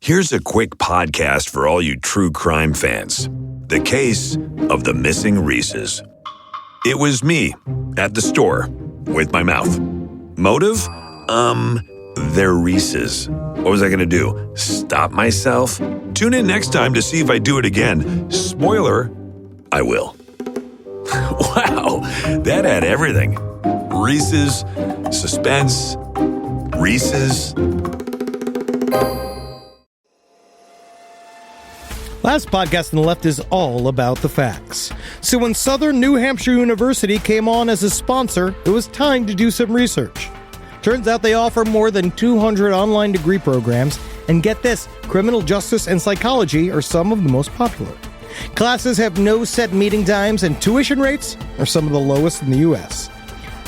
Here's a quick podcast for all you true crime fans. The case of the missing Reeses. It was me at the store with my mouth. Motive? They're Reeses. What was I going to do? Stop myself? Tune in next time to see if I do it again. Spoiler, I will. Wow, that had everything. Reeses, suspense, Reeses. Last podcast on the left is all about the facts. So when Southern New Hampshire University came on as a sponsor, it was time to do some research. Turns out they offer more than 200 online degree programs, and get this, criminal justice and psychology are some of the most popular. Classes have no set meeting times, and tuition rates are some of the lowest in the U.S.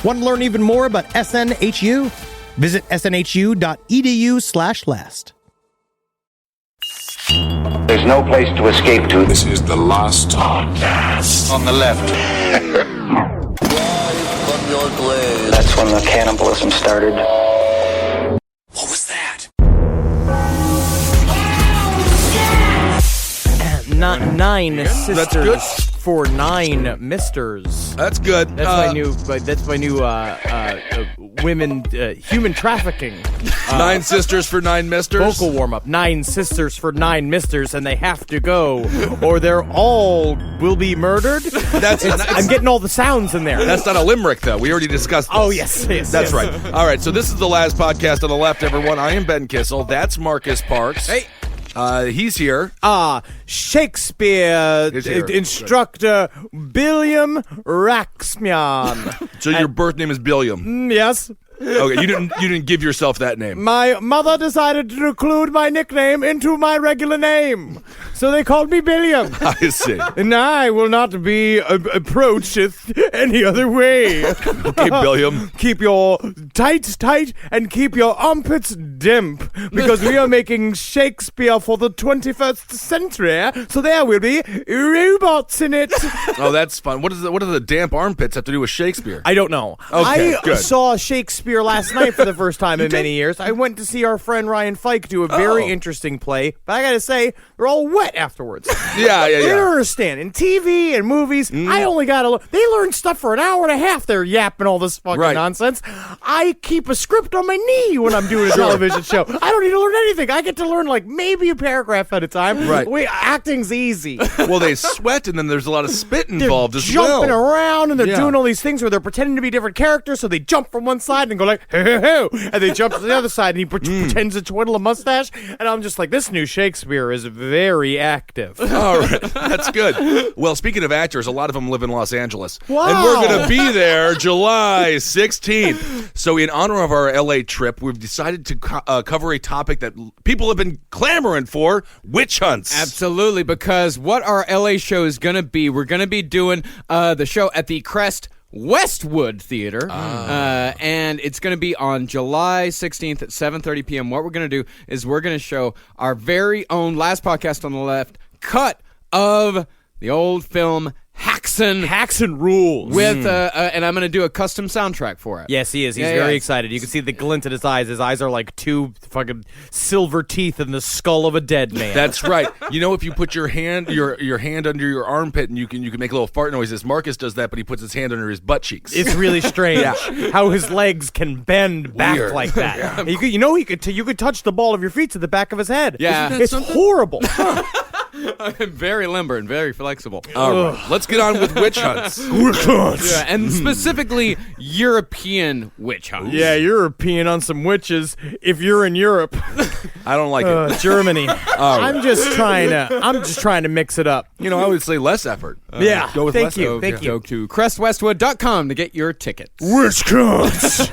Want to learn even more about SNHU? Visit snhu.edu/last. There's no place to escape to. This is the last podcast. On the left. That's when the cannibalism started. What was that? Nine sisters That's good. for 9 misters. That's good. That's my new women human trafficking. 9 sisters for 9 misters. Vocal warm up. 9 sisters for 9 misters, and they have to go, or they're all will be murdered. I'm getting all the sounds in there. That's not a limerick, though. We already discussed this. Oh, yes. That's right. All right, so this is the last podcast on the left, everyone. I am Ben Kissel. That's Marcus Parks. Hey. He's here. Shakespeare instructor Billiam Raxmian. So your birth name is Billiam. Yes. Okay, you didn't give yourself that name. My mother decided to include my nickname into my regular name, so they called me Billiam. I see. And I will not be approached any other way. Okay, Billiam. Keep your tights tight and keep your armpits damp, because we are making Shakespeare for the 21st century, so there will be robots in it. Oh, that's fun. What do the damp armpits have to do with Shakespeare? I don't know. Okay, I good. saw Shakespeare last night for the first time in many years. I went to see our friend Ryan Fike do a very interesting play, but I gotta say, they're all wet afterwards. Yeah. They don't understand. In TV and movies, I only gotta they learn stuff for an hour and a half. They're yapping all this fucking nonsense. I keep a script on my knee when I'm doing a television show. I don't need to learn anything. I get to learn like maybe a paragraph at a time. Right. Acting's easy. Well, they sweat, and then there's a lot of spit involved as They're well. jumping around, and they're doing all these things where they're pretending to be different characters, so they jump from one side and go like, hey, hey, hey, and they jump to the other side, and he pretends to twiddle a mustache, and I'm just like, this new Shakespeare is very active. All right, that's good. Well, speaking of actors, a lot of them live in Los Angeles. Wow. And we're going to be there July 16th. So in honor of our LA trip, we've decided to cover a topic that people have been clamoring for, witch hunts. Absolutely, because what our LA show is going to be, we're going to be doing the show at the Crest Westwood Theater, and it's going to be on July 16th at 7:30 p.m. What we're going to do is we're going to show our very own last podcast on the left cut of the old film Haxan Rules with and I'm going to do a custom soundtrack for it. Yes, he is. He's very excited. You can see the glint in his eyes. His eyes are like 2 fucking silver teeth in the skull of a dead man. That's right. You know, if you put your hand your hand under your armpit and you can make little fart noises. Marcus does that, but he puts his hand under his butt cheeks. It's really strange how his legs can bend back like that. Yeah. You could touch the ball of your feet to the back of his head. Yeah, it's horrible. I'm very limber and very flexible. All right, let's get on with witch hunts. Witch hunts. Yeah, and specifically European witch hunts. Yeah, European on some witches. If you're in Europe, I don't like it. Germany. I'm just trying to mix it up. You know, I would say less effort. Go with less effort. Thank you. Go to crestwestwood.com to get your tickets. Witch hunts.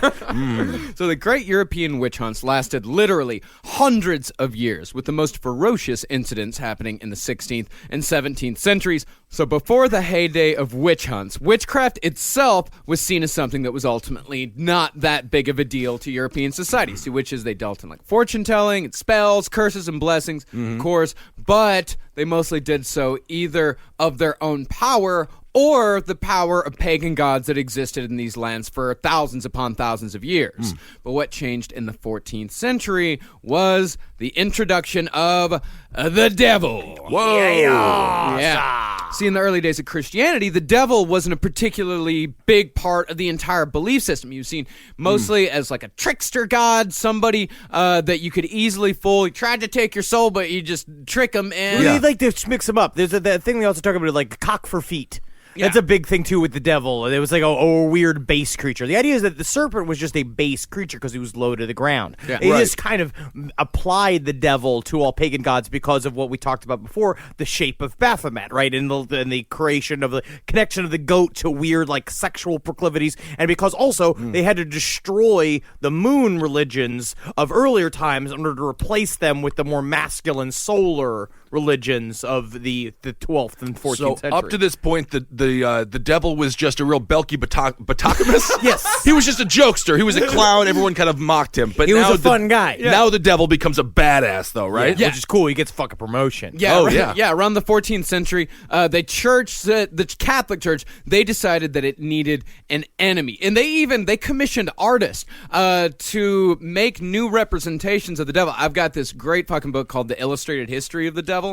So the Great European Witch Hunts lasted literally hundreds of years, with the most ferocious incidents happening in the 16th and 17th centuries. So before the heyday of witch hunts, witchcraft itself was seen as something that was ultimately not that big of a deal to European society. See, witches, they dealt in like fortune-telling, and spells, curses, and blessings, of course, but they mostly did so either of their own power or the power of pagan gods that existed in these lands for thousands upon thousands of years. But what changed in the 14th century was the introduction of the devil. Whoa! Yeah. See, in the early days of Christianity, the devil wasn't a particularly big part of the entire belief system. You've seen mostly as like a trickster god, somebody that you could easily fool. He tried to take your soul, but you just trick him. And They like to mix them up. There's that thing they also talk about, like cock for feet. That's a big thing, too, with the devil. It was like a weird base creature. The idea is that the serpent was just a base creature because he was low to the ground. Yeah. They just kind of applied the devil to all pagan gods because of what we talked about before, the shape of Baphomet, right? And the creation of the connection of the goat to weird, like, sexual proclivities. And because also they had to destroy the moon religions of earlier times in order to replace them with the more masculine solar religions of the 12th and 14th So century. up to this point, the devil was just a real Belky Batacamus. Yes. He was just a jokester. He was a clown. Everyone kind of mocked him. But He was now a fun guy. Now the devil becomes a badass, though, right? Which is cool. He gets fucking promotion. Yeah, Oh, right, yeah. around the 14th century, the Catholic Church, they decided that it needed an enemy, and they commissioned artists to make new representations of the devil. I've got this great fucking book called The Illustrated History of the Devil,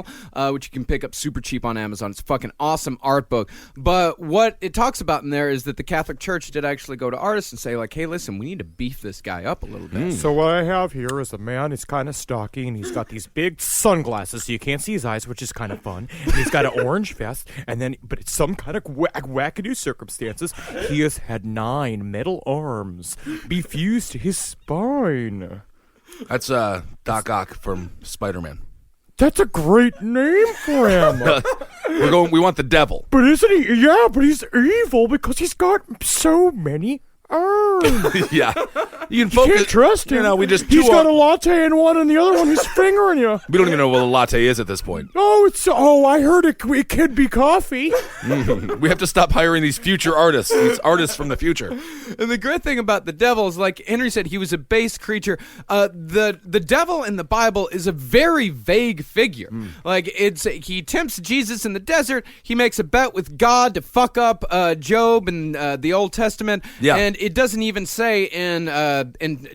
which you can pick up super cheap on Amazon. It's a fucking awesome art book. But what it talks about in there is that the Catholic Church did actually go to artists and say, like, hey, listen, we need to beef this guy up a little bit. So what I have here is a man. He's kind of stocky, and he's got these big sunglasses, so you can't see his eyes, which is kind of fun. And he's got an orange vest, but it's some kind of wackadoo circumstances. He has had 9 metal arms be fused to his spine. That's Doc Ock from Spider-Man. That's a great name for him. We want the devil. But isn't he? Yeah, but he's evil because he's got so many arms. Yeah. You can You focus. can't trust him. You know, we just He's chew got on- a latte in one, and the other one he's fingering you. We don't even know what a latte is at this point. I heard it could be coffee. We have to stop hiring these future artists, these artists from the future. And the great thing about the devil is, like Henry said, he was a base creature. The devil in the Bible is a very vague figure. Like, he tempts Jesus in the desert. He makes a bet with God to fuck up Job in the Old Testament. Yeah. And it doesn't even say in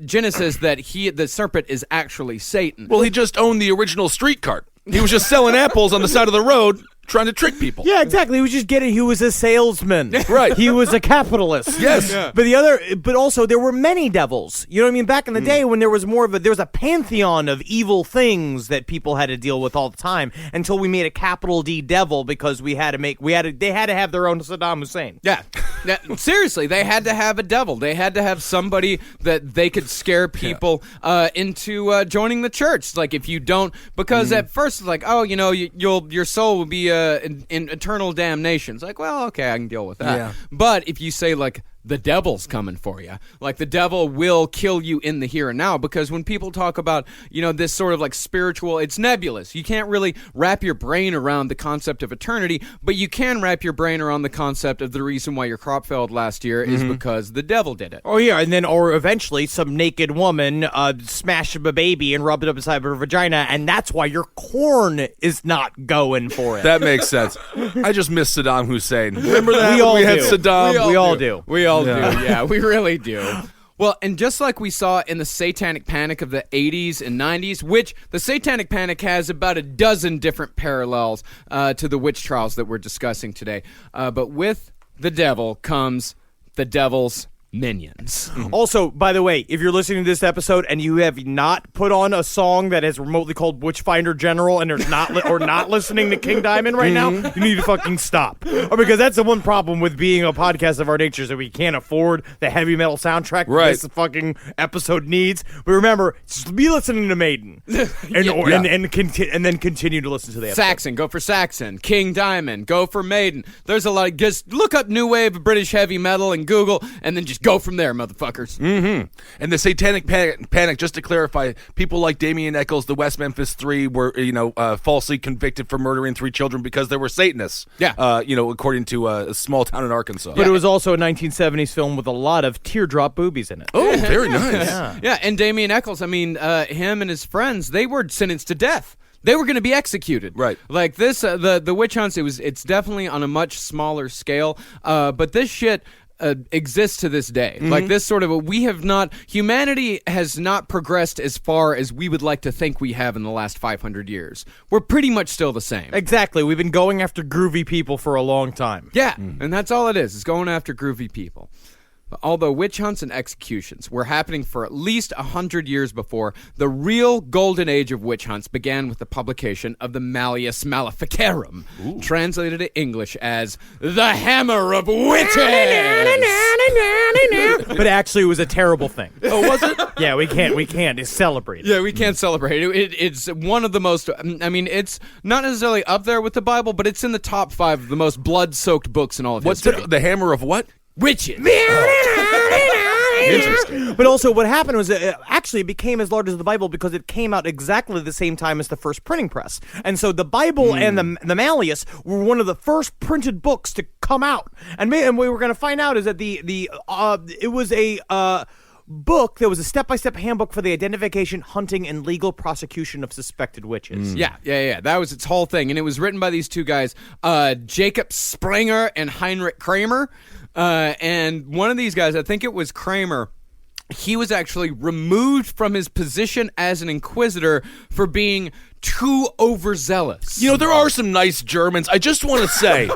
Genesis that the serpent is actually Satan. Well, he just owned the original street cart. He was just selling apples on the side of the road, trying to trick people. Yeah, exactly. He was a salesman. Right. He was a capitalist. Yes. Yeah. But also there were many devils. You know what I mean? Back in the day when there was a pantheon of evil things that people had to deal with all the time until we made a capital D devil because they had to have their own Saddam Hussein. Yeah. Seriously, they had to have a devil. They had to have somebody that they could scare people into joining the church. Like, if you don't, because at first it's like, oh, you know, your soul will be in eternal damnation. It's like, well, okay, I can deal with that. Yeah. But if you say, like, the devil's coming for you, like, the devil will kill you in the here and now, because when people talk about, you know, this sort of like spiritual, it's nebulous. You can't really wrap your brain around the concept of eternity, but you can wrap your brain around the concept of the reason why your crop failed last year is because the devil did it. Oh yeah, or eventually some naked woman smashed a baby and rubbed it up inside her vagina, and that's why your corn is not going for it. That makes sense. I just miss Saddam Hussein. Remember that? We all had do. Saddam. We all do. We all do. Yeah, we really do. Well, and just like we saw in the Satanic Panic of the 80s and 90s, which the Satanic Panic has about a dozen different parallels to the witch trials that we're discussing today. But with the devil comes the devil's minions. Also, by the way, if you're listening to this episode and you have not put on a song that is remotely called Witchfinder General and there's not listening to King Diamond right now, you need to fucking stop. Or because that's the one problem with being a podcast of our nature is that we can't afford the heavy metal soundtrack Right. this fucking episode needs. But remember, just be listening to Maiden and then continue to listen to the episode. Saxon, go for Saxon. King Diamond, go for Maiden. There's a lot of, just look up new wave of British heavy metal in Google and then just go from there, motherfuckers. And the Satanic Panic, just to clarify, people like Damien Eccles, the West Memphis Three, were falsely convicted for murdering 3 children because they were Satanists. Yeah. According to a small town in Arkansas. But it was also a 1970s film with a lot of teardrop boobies in it. Oh, very nice. Yeah, and Damien Eccles, I mean, him and his friends, they were sentenced to death. they were going to be executed. Right. Like this, the witch hunts, it's definitely on a much smaller scale, but this shit exists to this day. Like this sort of humanity has not progressed as far as we would like to think we have in the last 500 years. We're pretty much still the same. Exactly. We've been going after groovy people for a long time. Yeah, and that's all it is going after groovy people. Although witch hunts and executions were happening for at least 100 years before, the real golden age of witch hunts began with the publication of the Malleus Maleficarum, translated to English as the Hammer of Witches. But actually, it was a terrible thing. Oh, was it? Yeah, we can't celebrate it. Yeah, we can't celebrate it. It's one of the most, I mean, it's not necessarily up there with the Bible, but it's in the top 5 of the most blood-soaked books in all of What's history. the hammer of what? Witches. Interesting. But also, what happened was actually it became as large as the Bible because it came out exactly the same time as the first printing press. And so the Bible and the Malleus were one of the first printed books to come out. And we were going to find out is that it was a book that was a step-by-step handbook for the identification, hunting, and legal prosecution of suspected witches. Yeah. That was its whole thing. And it was written by these two guys, Jacob Springer and Heinrich Kramer. And one of these guys, I think it was Kramer, he was actually removed from his position as an inquisitor for being too overzealous. You know, there are some nice Germans. I just want to say,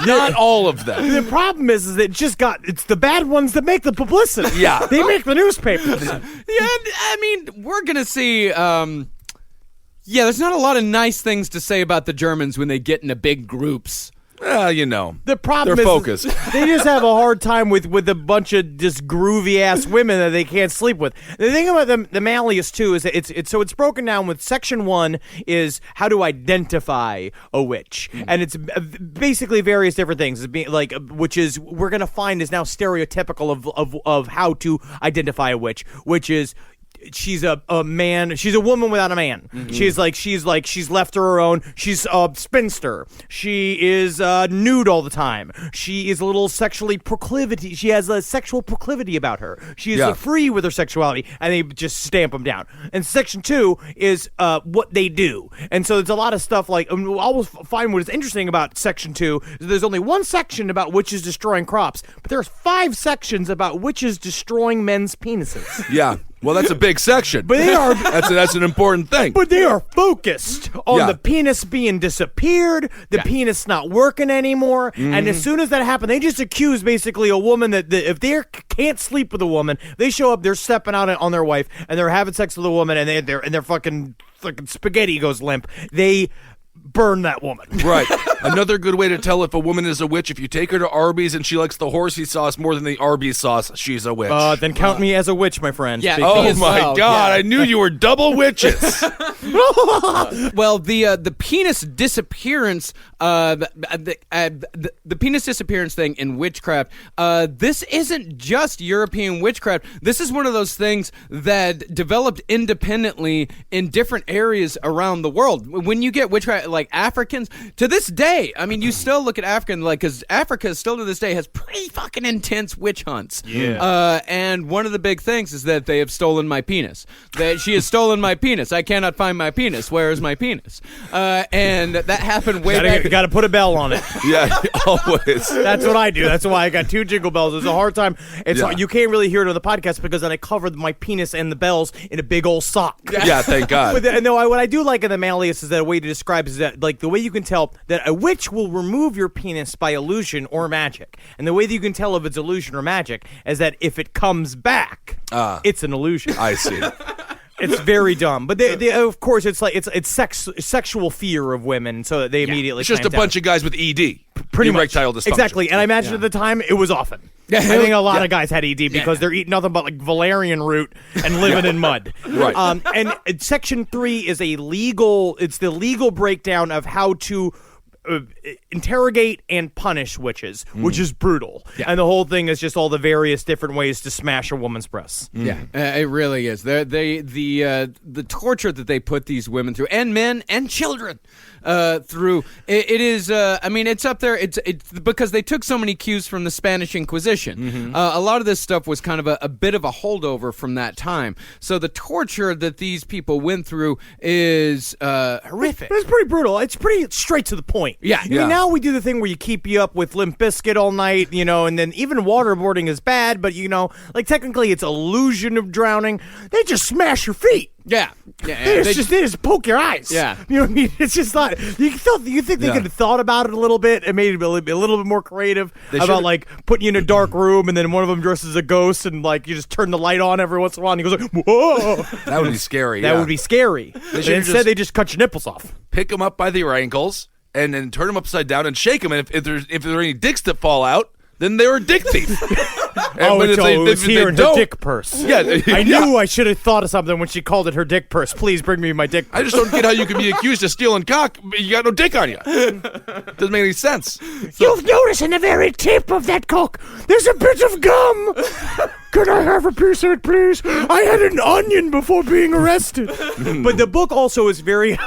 not all of them. The problem is that it's the bad ones that make the publicity. Yeah. They make the newspapers. Yeah, I mean, we're going to see, there's not a lot of nice things to say about the Germans when they get into big groups. You know, The problem they're is focused. they just have a hard time with a bunch of just groovy ass women that they can't sleep with. The thing about the Malleus too is that it's broken down with section 1 is how to identify a witch, and it's basically various different things. Which is we're gonna find is now stereotypical of how to identify a witch, which is. She's a man. She's a woman without a man. Mm-hmm. She's left to her own. She's a spinster. She is nude all the time. She is a little sexually proclivity. She has a sexual proclivity about her. She is free with her sexuality, and they just stamp them down. And section 2 is what they do. And so there's a lot of stuff like we'll always find what is interesting about section 2 is there's only one section about witches destroying crops, but there's 5 sections about witches destroying men's penises. Yeah. Well, that's a big section. But they are that's an important thing. But they are focused on the penis being disappeared, the penis not working anymore, and as soon as that happened, they just accuse basically a woman that if they can't sleep with a woman, they show up, they're stepping out on their wife, and they're having sex with a woman, and their fucking spaghetti goes limp. They burn that woman. Right. Another good way to tell if a woman is a witch, if you take her to Arby's and she likes the horsey sauce more than the Arby's sauce, she's a witch. Then count me as a witch, my friend. Yeah. Oh my God! I knew you were double witches. Well, the penis disappearance, the penis disappearance thing in witchcraft. This isn't just European witchcraft. This is one of those things that developed independently in different areas around the world. When you get witchcraft, like Africans, to this day, I mean, you still look at African, because Africa still to this day has pretty fucking intense witch hunts. Yeah. And one of the big things is that they have stolen my penis. That she has stolen my penis. I cannot find my penis. Where is my penis? And that happened way back. You gotta put a bell on it. Yeah, always. That's what I do. That's why I got 2 jingle bells. It's a hard time. You can't really hear it on the podcast because then I covered my penis and the bells in a big old sock. Yeah, thank God. But what I do like in the Malleus is that a way to describe is that like the way you can tell that a witch will remove your penis by illusion or magic, and the way that you can tell if it's illusion or magic is that if it comes back, it's an illusion. I see. It's very dumb, but they of course it's like it's sexual fear of women, so they immediately It's just a bunch of guys with ED. pretty much Erectile dysfunction. exactly. And I imagine at the time it was often. I think a lot of guys had ED because they're eating nothing but like valerian root and living in mud. Right. And section 3 is the legal breakdown of how to interrogate and punish witches, which is brutal. And the whole thing is just all the various different ways to smash a woman's breasts. Yeah, it really is. The torture that they put these women through, and men and children through, it is. I mean, it's up there. It's because they took so many cues from the Spanish Inquisition. A lot of this stuff was kind of a bit of a holdover from that time. So the torture that these people went through is horrific. It's pretty brutal. It's pretty straight to the point. Yeah. I mean, now we do the thing where you keep you up with Limp Bizkit all night, and then even waterboarding is bad, but technically it's illusion of drowning. They just smash your feet. Yeah. They just poke your eyes. Yeah. You know what I mean? It's just not. You think they could have thought about it a little bit and made it a little bit more creative about like putting you in a dark room and then one of them dresses as a ghost and like you just turn the light on every once in a while and he goes like, whoa. That would be scary. That would be scary. Instead, they just cut your nipples off. Pick them up by their ankles and then turn them upside down and shake them. And if there are any dicks that fall out, then they were dick thief. It's here in her dick purse. Yeah, I knew I should have thought of something when she called it her dick purse. Please bring me my dick purse. I just don't get how you can be accused of stealing cock, but you got no dick on you. Doesn't make any sense. You'll notice in the very tip of that cock, there's a bit of gum. Could I have a piece of it, please? I had an onion before being arrested. But the book also is very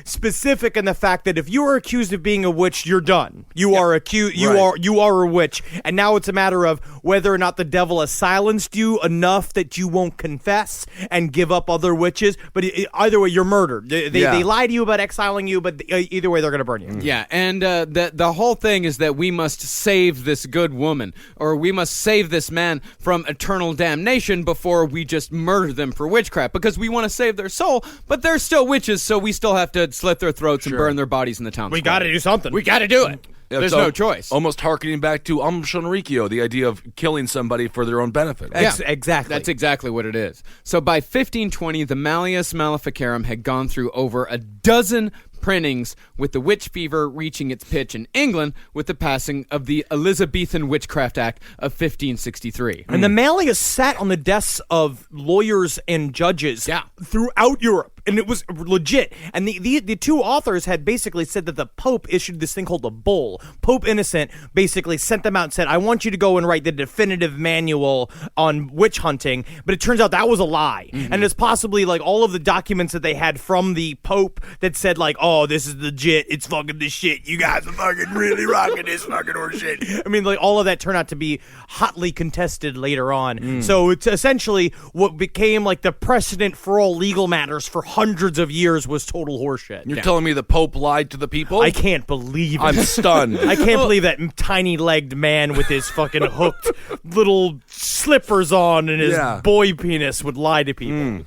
specific in the fact that if you are accused of being a witch, you're done. You are accused. You are a witch, and now it's a matter of whether or not the devil has silenced you enough that you won't confess and give up other witches. But either way, you're murdered. They lie to you about exiling you, but either way, they're going to burn you. Yeah, and the whole thing is that we must save this good woman, or we must save this man from eternal damnation before we just murder them for witchcraft, because we want to save their soul, but they're still witches, so we still have to slit their throats and burn their bodies in the town. We got to do something. We got to do it. There's no choice. Almost harkening back to Shonrikyo, the idea of killing somebody for their own benefit. Exactly. That's exactly what it is. So by 1520, the Malleus Maleficarum had gone through over a dozen printings, with the witch fever reaching its pitch in England with the passing of the Elizabethan Witchcraft Act of 1563. And the Malleus sat on the desks of lawyers and judges throughout Europe. And it was legit. And the two authors had basically said that the Pope issued this thing called a bull. Pope Innocent basically sent them out and said, I want you to go and write the definitive manual on witch hunting. But it turns out that was a lie. And it's possibly like all of the documents that they had from the Pope that said like, oh, this is legit. It's fucking the shit. You guys are fucking really rocking this fucking horse shit. I mean, like all of that turned out to be hotly contested later on. So it's essentially what became like the precedent for all legal matters for hundreds of years was total horseshit. You're telling me the Pope lied to the people? I can't believe it. I'm stunned. I can't believe that tiny-legged man with his fucking hooked little slippers on and his boy penis would lie to people.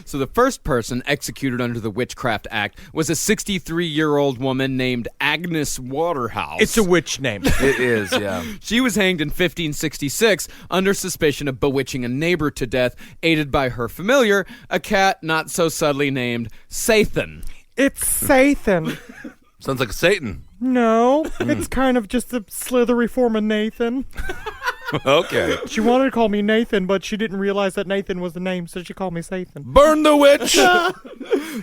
So the first person executed under the Witchcraft Act was a 63-year-old woman named Agnes Waterhouse. It's a witch name. It is, yeah. She was hanged in 1566 under suspicion of bewitching a neighbor to death, aided by her familiar, a cat not so subtly named Sathan. It's Sathan. Sounds like a Satan. No, it's kind of just a slithery form of Nathan. Okay. She wanted to call me Nathan, but she didn't realize that Nathan was the name, so she called me Sathan. Burn the witch!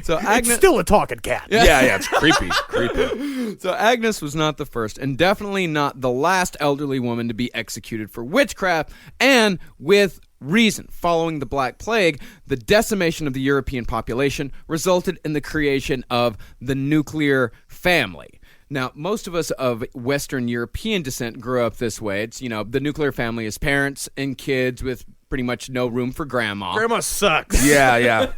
So Agnes, it's still a talking cat. Yeah, it's creepy. So Agnes was not the first, and definitely not the last elderly woman to be executed for witchcraft, and with reason. Following the Black Plague, the decimation of the European population resulted in the creation of the nuclear family. Now, most of us of Western European descent grew up this way. It's, the nuclear family is parents and kids with pretty much no room for grandma. Grandma sucks. Yeah.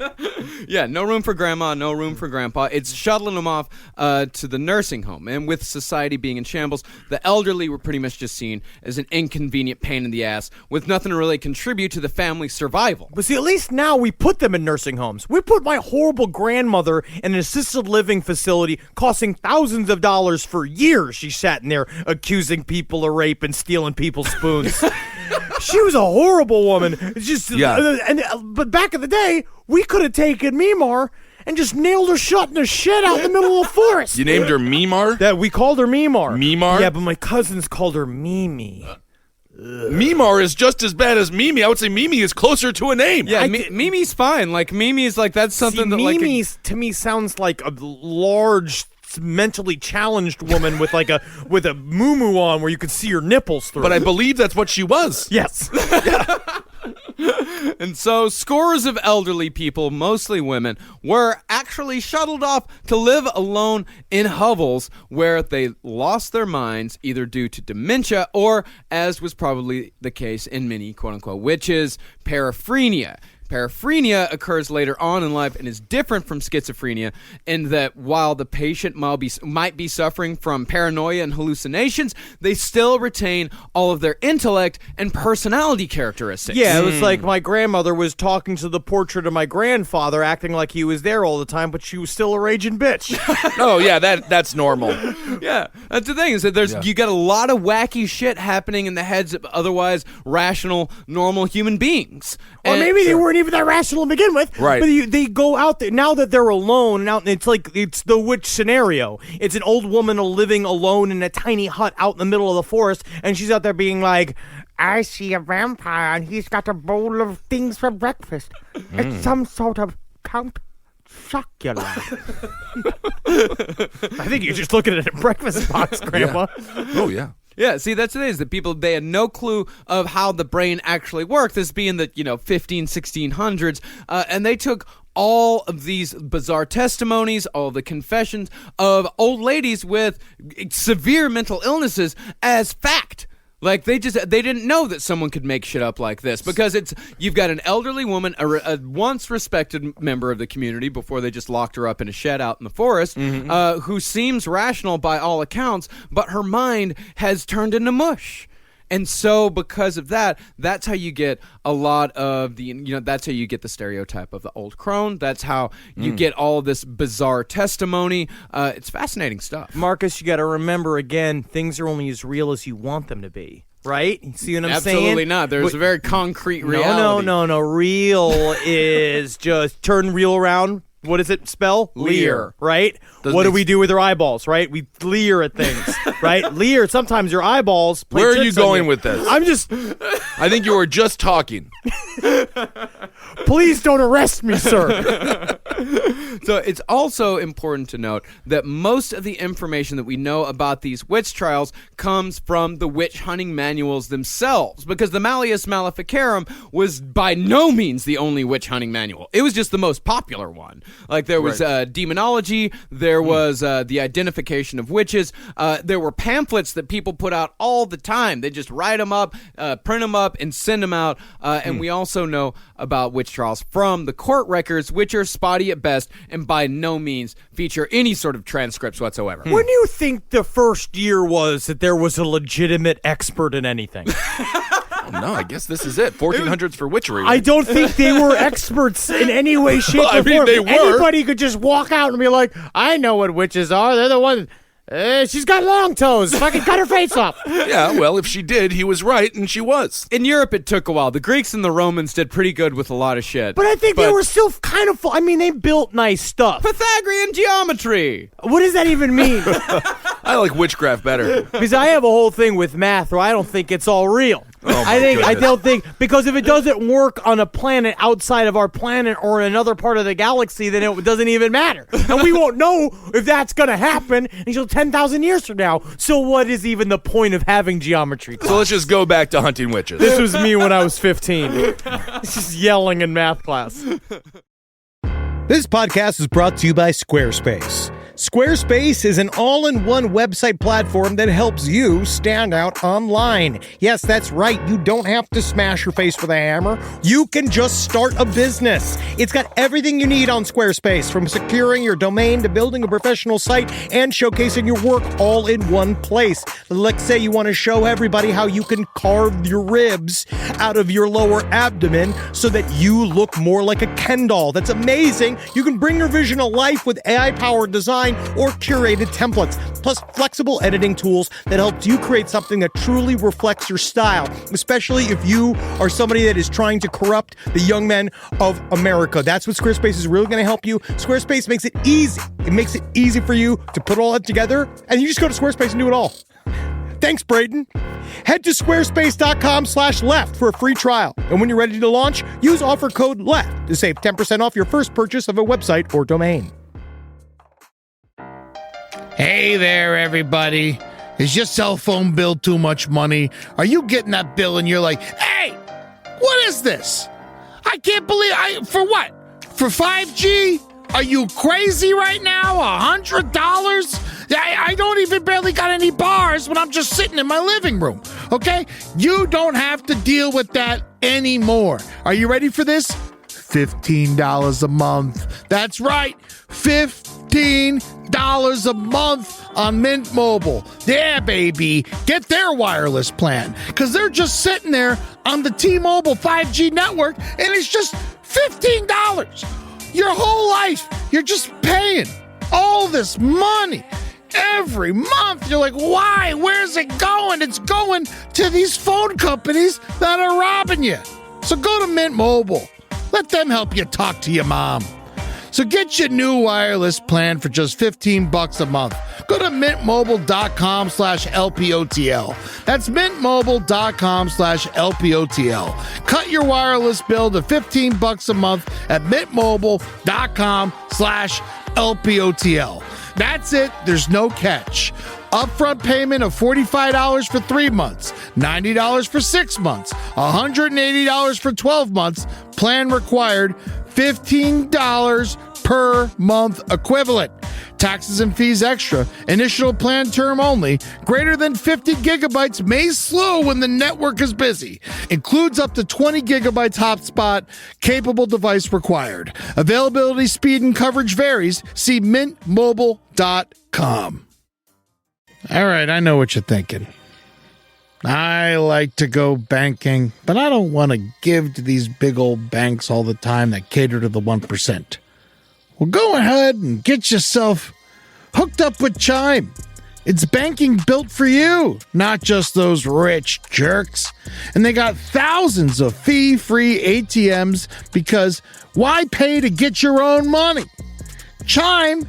Yeah, no room for grandma, no room for grandpa. It's shuttling them off to the nursing home. And with society being in shambles, the elderly were pretty much just seen as an inconvenient pain in the ass with nothing to really contribute to the family's survival. But see, at least now we put them in nursing homes. We put my horrible grandmother in an assisted living facility costing thousands of dollars for years. She sat in there accusing people of rape and stealing people's spoons. She was a horrible woman. It's just, but back in the day, we could have taken Mimar and just nailed her shut in a shed out in the middle of the forest. You named her Mimar? That we called her Mimar. Mimar? Yeah, but my cousins called her Mimi. Mimar is just as bad as Mimi. I would say Mimi is closer to a name. Yeah, Mimi's fine. Like Mimi's like that's something that Mimi to me sounds like a large mentally challenged woman with like a muumuu on where you could see her nipples through. But I believe that's what she was. yes. And so scores of elderly people, mostly women, were actually shuttled off to live alone in hovels where they lost their minds either due to dementia or, as was probably the case in many quote-unquote witches, paraphrenia. Paraphrenia occurs later on in life and is different from schizophrenia in that while the patient might be suffering from paranoia and hallucinations, they still retain all of their intellect and personality characteristics. Yeah, it was like my grandmother was talking to the portrait of my grandfather, acting like he was there all the time, but she was still a raging bitch. Oh, yeah, that's normal. Yeah, that's the thing is that you got a lot of wacky shit happening in the heads of otherwise rational, normal human beings. Or maybe they weren't even that rational to begin with. Right. But they go out there, now that they're alone, now it's like, it's the witch scenario. It's an old woman living alone in a tiny hut out in the middle of the forest, and she's out there being like, I see a vampire, and he's got a bowl of things for breakfast. It's some sort of Count Chocula. I think you're just looking at a breakfast box, Grandma. Oh, yeah. Yeah, see, that's the thing is that people, they had no clue of how the brain actually worked, this being the, 1600s, and they took all of these bizarre testimonies, all the confessions of old ladies with severe mental illnesses as fact. Like, they didn't know that someone could make shit up like this because you've got an elderly woman, a once respected member of the community before they just locked her up in a shed out in the forest, who seems rational by all accounts, but her mind has turned into mush. And so because of that, that's how you get a lot of that's how you get the stereotype of the old crone. That's how you get all this bizarre testimony. It's fascinating stuff. Marcus, you got to remember, again, things are only as real as you want them to be. Right? You see what I'm saying? Absolutely not. There's a very concrete reality. No. Real is just turn real around. What does it spell? Leer, right? What do we do with our eyeballs, right? We leer at things, right? Leer, sometimes your eyeballs play Where are you tricks on going with this? I think you were just talking. Please don't arrest me, sir. So it's also important to note that most of the information that we know about these witch trials comes from the witch hunting manuals themselves, because the Malleus Maleficarum was by no means the only witch hunting manual. It was just the most popular one. Like, there was demonology, there was the identification of witches, there were pamphlets that people put out all the time. They just write them up, print them up, and send them out. And we also know about witch trials from the court records, which are spotty at best and by no means feature any sort of transcripts whatsoever. When do you think the first year was that there was a legitimate expert in anything? No, I guess this is it. 1400s for witchery. I don't think they were experts in any way, shape, or form. They were. Anybody could just walk out and be like, I know what witches are. They're the ones... she's got long toes. Fucking cut her face off. Yeah, well, if she did, he was right, and she was. In Europe, it took a while. The Greeks and the Romans did pretty good with a lot of shit. But I think they were still kind of... they built nice stuff. Pythagorean geometry. What does that even mean? I like witchcraft better. Because I have a whole thing with math where I don't think it's all real. Oh, I don't think, because if it doesn't work on a planet outside of our planet or in another part of the galaxy, then it doesn't even matter. And we won't know if that's going to happen until 10,000 years from now. So what is even the point of having geometry class? So let's just go back to hunting witches. This was me when I was 15. Just yelling in math class. This podcast is brought to you by Squarespace. Squarespace is an all-in-one website platform that helps you stand out online. Yes, that's right. You don't have to smash your face with a hammer. You can just start a business. It's got everything you need on Squarespace, from securing your domain to building a professional site and showcasing your work all in one place. Let's say you want to show everybody how you can carve your ribs out of your lower abdomen so that you look more like a Ken doll. That's amazing. You can bring your vision to life with AI-powered design or curated templates, plus flexible editing tools that helps you create something that truly reflects your style, especially if you are somebody that is trying to corrupt the young men of America. That's what Squarespace is really going to help you. Squarespace makes it easy. It makes it easy for you to put all that together, and you just go to Squarespace and do it all. Thanks, Braden. Head to squarespace.com/left for a free trial. And when you're ready to launch, use offer code LEFT to save 10% off your first purchase of a website or domain. Hey there, everybody. Is your cell phone bill too much money? Are you getting that bill and you're like, hey, what is this? I can't believe for what? For 5G? Are you crazy right now? $100? I don't even barely got any bars when I'm just sitting in my living room. Okay? You don't have to deal with that anymore. Are you ready for this? $15 a month. That's right. $15 a month on Mint Mobile. Yeah, baby. Get their wireless plan. Because they're just sitting there on the T-Mobile 5G network, and it's just $15. Your whole life, you're just paying all this money every month. You're like, why? Where's it going? It's going to these phone companies that are robbing you. So go to Mint Mobile. Let them help you talk to your mom. So get your new wireless plan for just $15 a month. Go to mintmobile.com/LPOTL. That's mintmobile.com/LPOTL. Cut your wireless bill to $15 a month at mintmobile.com/LPOTL. That's it. There's no catch. Upfront payment of $45 for 3 months, $90 for 6 months, $180 for 12 months. Plan required, $15 per month equivalent. Taxes and fees extra. Initial plan term only. Greater than 50 gigabytes may slow when the network is busy. Includes up to 20 gigabytes hotspot. Capable device required. Availability, speed, and coverage varies. See mintmobile.com. All right, I know what you're thinking. I like to go banking, but I don't want to give to these big old banks all the time that cater to the 1%. Well, go ahead and get yourself hooked up with Chime. It's banking built for you, not just those rich jerks. And they got thousands of fee-free ATMs because why pay to get your own money? Chime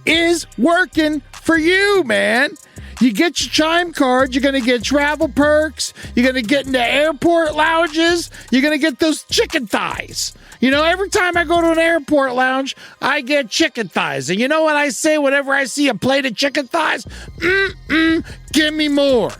is working for you, man. You get your Chime card, you're going to get travel perks, you're going to get into airport lounges, you're going to get those chicken thighs. You know, every time I go to an airport lounge, I get chicken thighs. And you know what I say whenever I see a plate of chicken thighs? Give me more.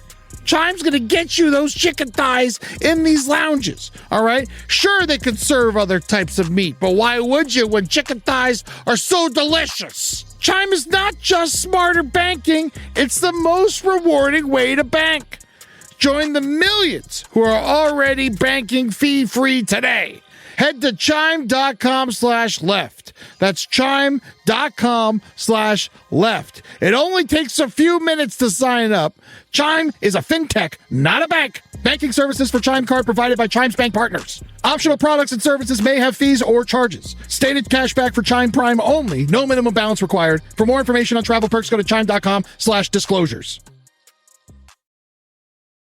Chime's going to get you those chicken thighs in these lounges, all right? Sure, they could serve other types of meat, but why would you when chicken thighs are so delicious? Chime is not just smarter banking, it's the most rewarding way to bank. Join the millions who are already banking fee-free today. Head to chime.com/left. That's chime.com/left. It only takes a few minutes to sign up. Chime is a fintech, not a bank. Banking services for Chime Card provided by Chime's bank partners. Optional products and services may have fees or charges. Stated cashback for Chime Prime only. No minimum balance required. For more information on travel perks, go to chime.com/disclosures.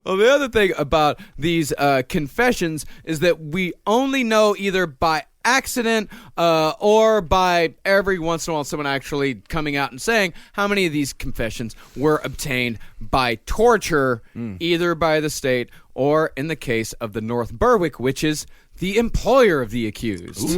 Well, the other thing about these confessions is that we only know either by accident or by every once in a while someone actually coming out and saying how many of these confessions were obtained by torture, either by the state or, in the case of the North Berwick witches, the employer of the accused.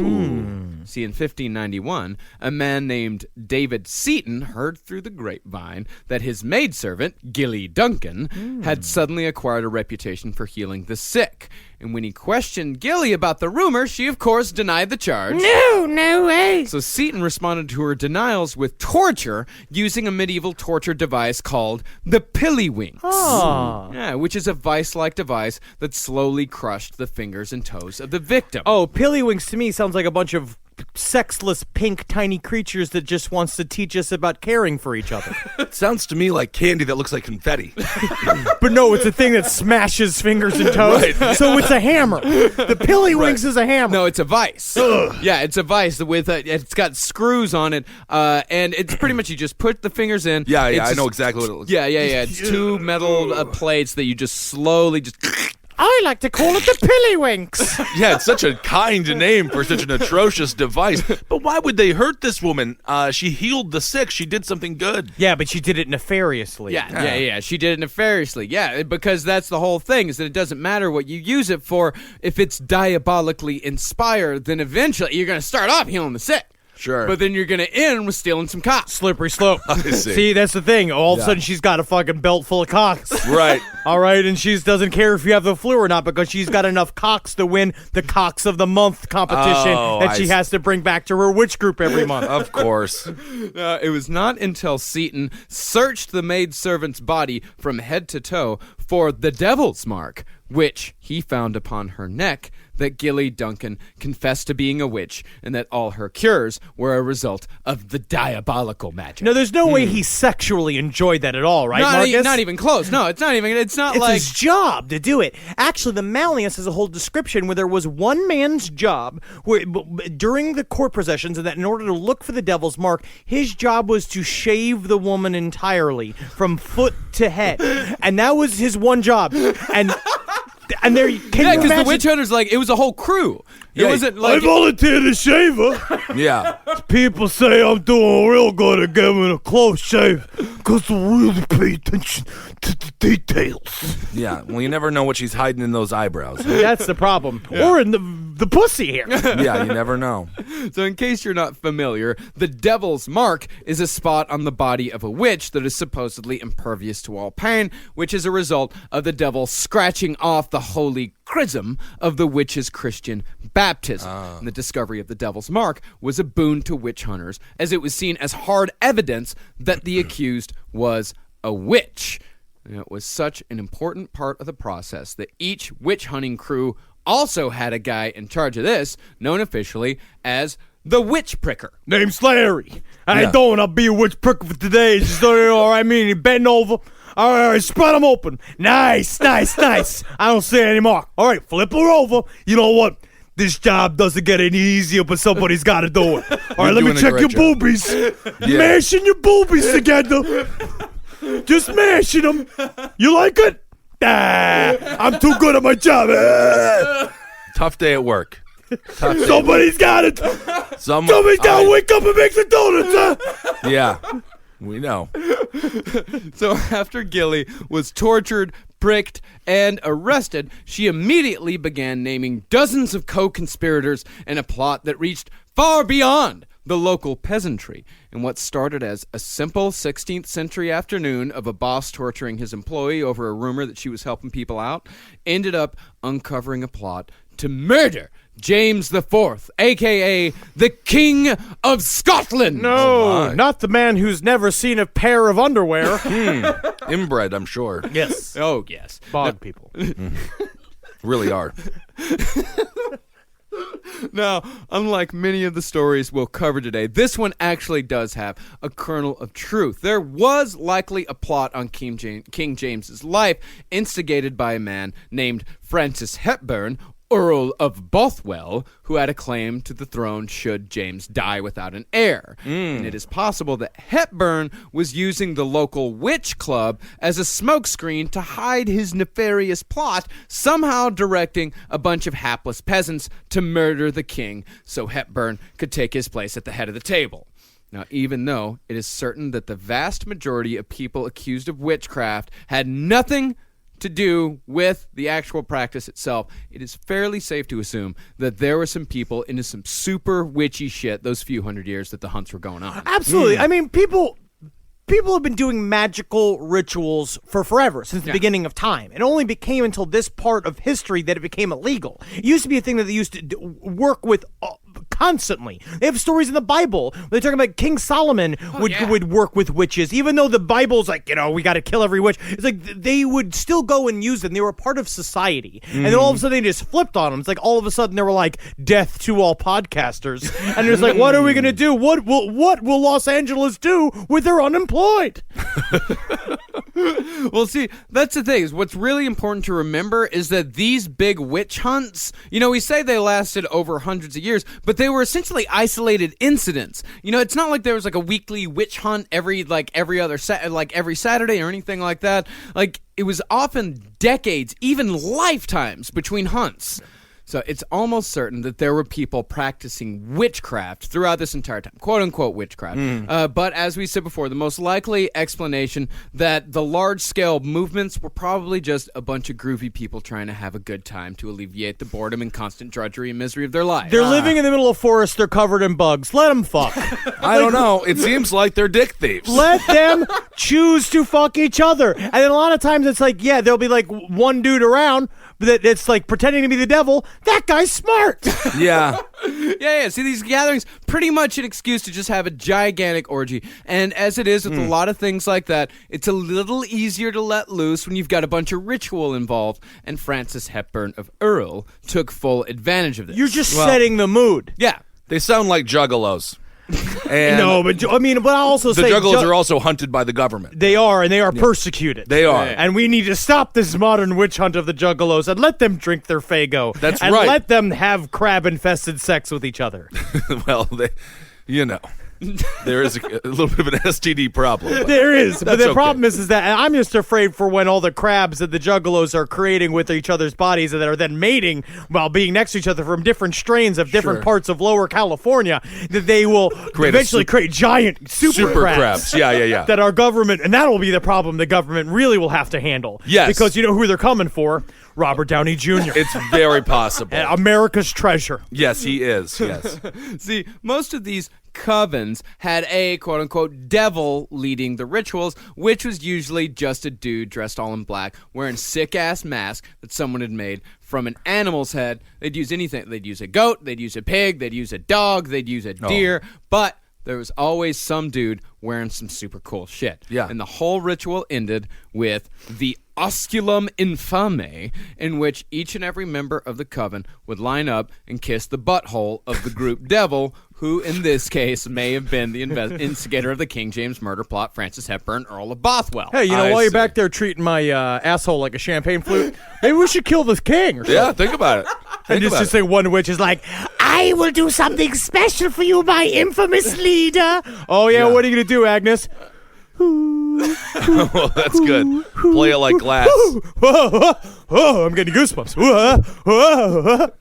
See, in 1591, a man named David Seaton heard through the grapevine that his maidservant, Gilly Duncan, had suddenly acquired a reputation for healing the sick. And when he questioned Gilly about the rumor, she, of course, denied the charge. No way. So Seaton responded to her denials with torture using a medieval torture device called the Pillywinks. Yeah, which is a vice-like device that slowly crushed the fingers and toes of the victim. Oh, Pillywinks to me sounds like a bunch of sexless pink tiny creatures that just wants to teach us about caring for each other. It sounds to me like candy that looks like confetti. But no, it's a thing that smashes fingers and toes. Right. So it's a hammer. The Pillywinks is a hammer. No, it's a vice. Yeah, it's a vice with it's got screws on it, and it's pretty much you just put the fingers in. Yeah, It's I know exactly what it looks like. Yeah. It's two metal plates that you just slowly just. I like to call it the Pillywinks. Yeah, it's such a kind name for such an atrocious device. But why would they hurt this woman? She healed the sick. She did something good. Yeah, but she did it nefariously. Yeah. She did it nefariously. Yeah, because that's the whole thing, is that it doesn't matter what you use it for. If it's diabolically inspired, then eventually you're going to start off healing the sick. Sure. But then you're going to end with stealing some cocks. Slippery slope. I see. See, that's the thing. All of a sudden, she's got a fucking belt full of cocks. Right. All right, and she doesn't care if you have the flu or not because she's got enough cocks to win the Cocks of the Month competition that she has to bring back to her witch group every month. Of course. It was not until Seton searched the maidservant's body from head to toe for the devil's mark, which he found upon her neck, that Gilly Duncan confessed to being a witch and that all her cures were a result of the diabolical magic. No, there's no way he sexually enjoyed that at all, right, Marcus? Not even close. No, it's not It's like... his job to do it. Actually, the Malleus has a whole description where there was one man's job where, during the court processions, and that in order to look for the devil's mark, his job was to shave the woman entirely from foot to head. And that was his one job. And there, because the witch hunters, it was a whole crew. It wasn't I volunteered to shave her. Yeah. People say I'm doing real good at giving a close shave because I really pay attention to the details. Yeah. Well, you never know what she's hiding in those eyebrows. That's the problem. Yeah. Or in the pussy here. Yeah, you never know. So in case you're not familiar, the devil's mark is a spot on the body of a witch that is supposedly impervious to all pain, which is a result of the devil scratching off the holy chrism of the witch's Christian baptism. And the discovery of the devil's mark was a boon to witch hunters, as it was seen as hard evidence that the accused was a witch. And it was such an important part of the process that each witch hunting crew also had a guy in charge of this, known officially as the witch pricker. Name's Larry. I ain't doing. I'll be a witch pricker for today. Just all right, me bending over. All right, spread them open. Nice. I don't see any mark. All right, flip her over. You know what? This job doesn't get any easier, but somebody's got to do it. All right, let me check your boobies. Mashing your boobies together. Just mashing them. You like it? I'm too good at my job. Tough day at work. Somebody's got it. Somebody's got to wake up and make the donuts, huh? Yeah, we know. So after Gilly was tortured, pricked, and arrested, she immediately began naming dozens of co-conspirators in a plot that reached far beyond the local peasantry. And what started as a simple 16th century afternoon of a boss torturing his employee over a rumor that she was helping people out ended up uncovering a plot to murder James IV, a.k.a. the King of Scotland. No, not the man who's never seen a pair of underwear. Inbred, I'm sure. Yes. Oh, yes. Bog people. Really are. Now, unlike many of the stories we'll cover today, this one actually does have a kernel of truth. There was likely a plot on King James's life instigated by a man named Francis Hepburn, Earl of Bothwell, who had a claim to the throne should James die without an heir. And it is possible that Hepburn was using the local witch club as a smokescreen to hide his nefarious plot, somehow directing a bunch of hapless peasants to murder the king so Hepburn could take his place at the head of the table. Now, even though it is certain that the vast majority of people accused of witchcraft had nothing to do with the actual practice itself, it is fairly safe to assume that there were some people into some super witchy shit those few hundred years that the hunts were going on. Absolutely. I mean, people have been doing magical rituals for forever, since the beginning of time. It only became until this part of history that it became illegal. It used to be a thing that they used to work with constantly. They have stories in the Bible where they're talking about King Solomon would work with witches, even though the Bible's like, we got to kill every witch. It's like they would still go and use them. They were a part of society. And then all of a sudden they just flipped on them. It's like all of a sudden they were like, death to all podcasters. And it's like, what are we going to do? What will Los Angeles do with their unemployed? Well, see, that's the thing. Is what's really important to remember is that these big witch hunts, we say they lasted over hundreds of years, but they were essentially isolated incidents. It's not like there was like a weekly witch hunt every Saturday or anything like that. Like, it was often decades, even lifetimes between hunts. So it's almost certain that there were people practicing witchcraft throughout this entire time, quote-unquote witchcraft. But as we said before, the most likely explanation that the large-scale movements were probably just a bunch of groovy people trying to have a good time to alleviate the boredom and constant drudgery and misery of their lives. They're living in the middle of forest. They're covered in bugs. Let them fuck. I don't know. It seems like they're dick thieves. Let them choose to fuck each other. And then a lot of times it's like, yeah, there'll be like one dude around that's like pretending to be the devil. That guy's smart. Yeah. Yeah. See, these gatherings, pretty much an excuse to just have a gigantic orgy. And as it is with a lot of things like that, it's a little easier to let loose when you've got a bunch of ritual involved. And Frances Hepburn of Earl took full advantage of this. You're just setting the mood. Yeah. They sound like juggalos. And No, but but I'll also the say juggalos are also hunted by the government. they are, and they are persecuted. They are. And we need to stop this modern witch hunt of the juggalos and let them drink their Faygo. That's and right. let them have crab-infested sex with each other. Well, there is a little bit of an STD problem. But There is, but that's the okay. problem is that I'm just afraid for when all the crabs that the juggalos are creating with each other's bodies and that are then mating while being next to each other from different strains of different Sure. parts of Lower California, that they will eventually create giant super crabs. Yeah. That our government, and that will be the problem the government really will have to handle. Yes. Because you know who they're coming for? Robert Downey Jr. It's very possible. America's treasure. Yes, he is. Yes. See, most of these covens had a quote-unquote devil leading the rituals, which was usually just a dude dressed all in black, wearing sick-ass mask that someone had made from an animal's head. They'd use anything. They'd use a goat, they'd use a pig, they'd use a dog, they'd use a deer, but there was always some dude wearing some super cool shit. Yeah. And the whole ritual ended with the osculum infame, in which each and every member of the coven would line up and kiss the butthole of the group devil, who in this case may have been the instigator of the King James murder plot, Frances Hepburn, Earl of Bothwell. Hey, you know, I while you're see. back there treating my asshole like a champagne flute, maybe we should kill this king or something. Yeah, think about it. And just say one witch is like, I will do something special for you, my infamous leader. Oh, yeah, what are you going to do, Agnes? Well, that's good. Play it like glass. Oh, I'm getting goosebumps.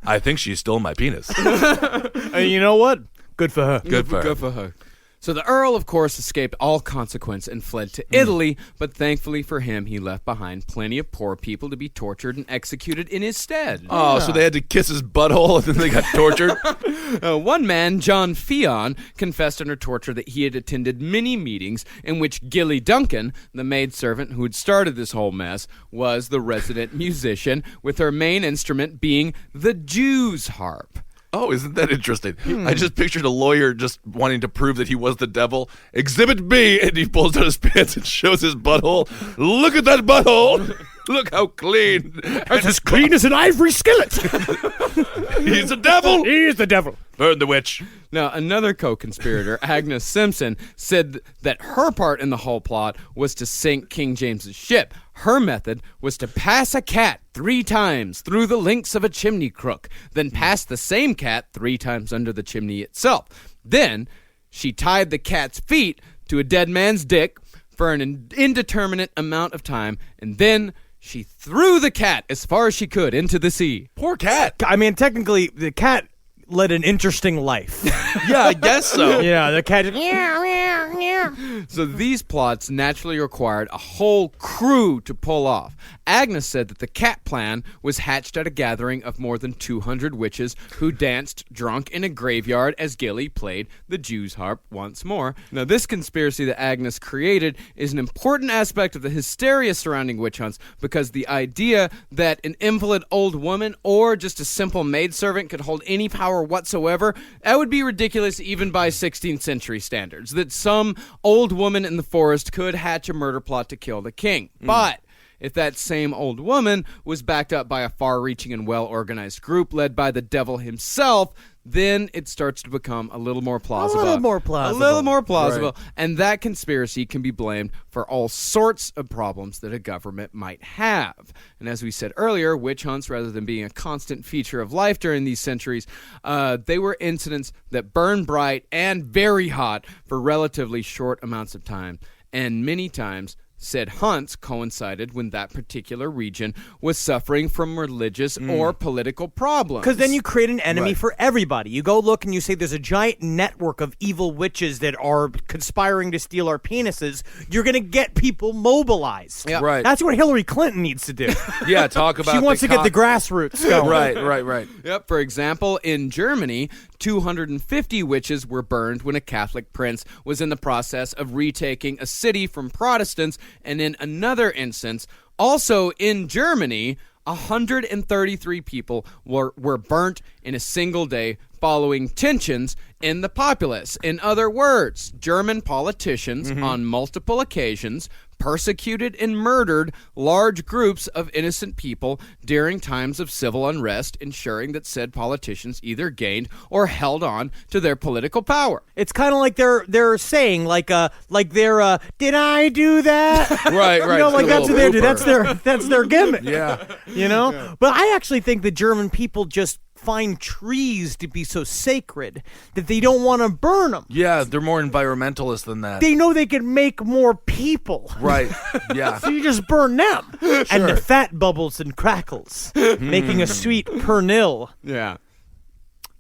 I think she stole my penis. And you know what? Good for her. Good for her. Good for her. So the Earl, of course, escaped all consequence and fled to Italy, but thankfully for him, he left behind plenty of poor people to be tortured and executed in his stead. Oh, so they had to kiss his butthole and then they got tortured? One man, John Fionn, confessed under torture that he had attended many meetings in which Gilly Duncan, the maidservant who had started this whole mess, was the resident musician, with her main instrument being the Jew's harp. Oh, isn't that interesting? I just pictured a lawyer just wanting to prove that he was the devil. Exhibit B, and he pulls down his pants and shows his butthole. Look at that butthole. Look how clean. It's as clean as an ivory skillet. He's a devil. He is the devil. Burn the witch. Now, another co-conspirator, Agnes Simpson, said that her part in the whole plot was to sink King James's ship. Her method was to pass a cat 3 times through the links of a chimney crook, then pass the same cat 3 times under the chimney itself. Then she tied the cat's feet to a dead man's dick for an indeterminate amount of time, and then she threw the cat as far as she could into the sea. Poor cat. I mean, technically, the cat led an interesting life. Yeah, I guess so. Yeah, the cat just, So these plots naturally required a whole crew to pull off. Agnes said that the cat plan was hatched at a gathering of more than 200 witches who danced drunk in a graveyard as Gilly played the Jew's harp once more. Now, this conspiracy that Agnes created is an important aspect of the hysteria surrounding witch hunts, because the idea that an invalid old woman or just a simple maidservant could hold any power whatsoever, that would be ridiculous even by 16th century standards, that some old woman in the forest could hatch a murder plot to kill the king. But if that same old woman was backed up by a far-reaching and well-organized group led by the devil himself, then it starts to become a little more plausible. A little more plausible. A little more plausible. Right. And that conspiracy can be blamed for all sorts of problems that a government might have. And as we said earlier, witch hunts, rather than being a constant feature of life during these centuries, they were incidents that burned bright and very hot for relatively short amounts of time. And many times, Said hunts coincided when that particular region was suffering from religious or political problems. Because then you create an enemy Right. for everybody. You go look and you say there's a giant network of evil witches that are conspiring to steal our penises. You're going to get people mobilized. Yeah. Right. That's what Hillary Clinton needs to do. Yeah, talk about She wants to get the grassroots going. Right. Yep. For example, in Germany, 250 witches were burned when a Catholic prince was in the process of retaking a city from Protestants. And in another instance, also in Germany, 133 people were burnt in a single day following tensions in the populace. In other words, German politicians on multiple occasions persecuted and murdered large groups of innocent people during times of civil unrest, ensuring that said politicians either gained or held on to their political power. It's kind of like they're saying did I do that? Right. You know, like It's a little blooper. that's their gimmick. Yeah. You know? But I actually think the German people just find trees to be so sacred that they don't want to burn them. Yeah, they're more environmentalists than that. They know they can make more people. Right. Yeah. So you just burn them. And the fat bubbles and crackles, making a sweet pernil. Yeah.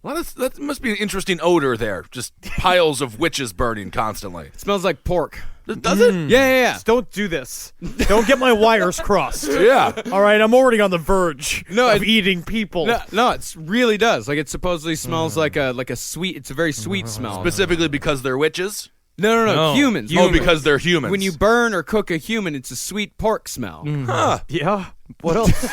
Well, that must be an interesting odor there. Just piles of witches burning constantly. It smells like pork. Does it? Yeah. Don't do this. Don't get my wires crossed. Yeah. All right, I'm already on the verge of it- eating people. No, it really does. Like, it supposedly smells like a sweet. It's a very sweet smell. Specifically because they're witches? No. Humans. Oh, because they're humans. When you burn or cook a human, it's a sweet pork smell. Huh. Yeah. What else?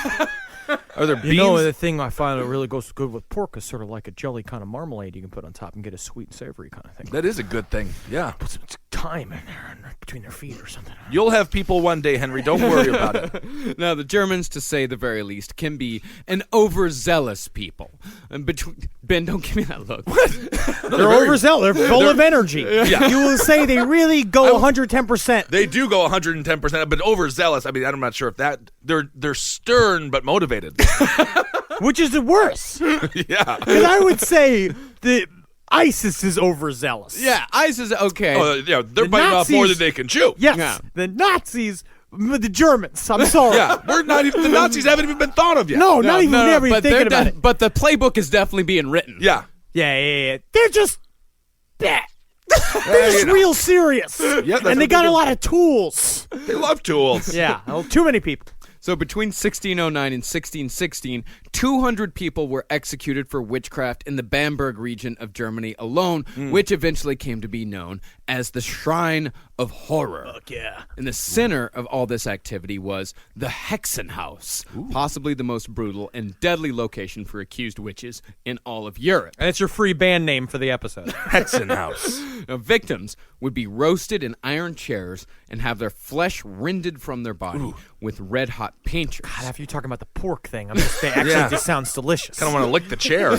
Are there beans? You know, the thing I find that really goes good with pork is sort of like a jelly kind of marmalade you can put on top and get a sweet and savory kind of thing. That is a good thing. Yeah. Put some thyme in there and between their feet or something. You'll have people one day, Henry. Don't worry about it. Now, the Germans, to say the very least, can be an overzealous people. And Ben, don't give me that look. They're overzealous. They're full of energy. Yeah. You will say they really go 110%. They do go 110%, but overzealous. I mean, I'm not sure if that they're stern but motivated. Which is the worst. Yeah. Because I would say that ISIS is overzealous. Yeah, ISIS, okay. Oh, yeah, they're The biting off more Nazis- than they can chew. Yes. Yeah. The Nazis, the Germans. I'm sorry. Yeah, we're not even the Nazis haven't even been thought of yet. No, not even never but thinking they're about it. But the playbook is definitely being written. Yeah. Yeah. They're just They're you just know. real serious. that's and they what got they a do. lot of tools. They love tools. Yeah. Well, too many people. So between 1609 and 1616, 200 people were executed for witchcraft in the Bamberg region of Germany alone, which eventually came to be known as the Shrine of Horror. Fuck yeah. In the center of all this activity was the Hexenhaus, possibly the most brutal and deadly location for accused witches in all of Europe. And it's your free band name for the episode. Hexenhaus. Now, victims would be roasted in iron chairs and have their flesh rended from their body with red-hot painters. God, after you talking about the pork thing, I'm just actually Yeah. just sounds delicious. I don't want to lick the chair.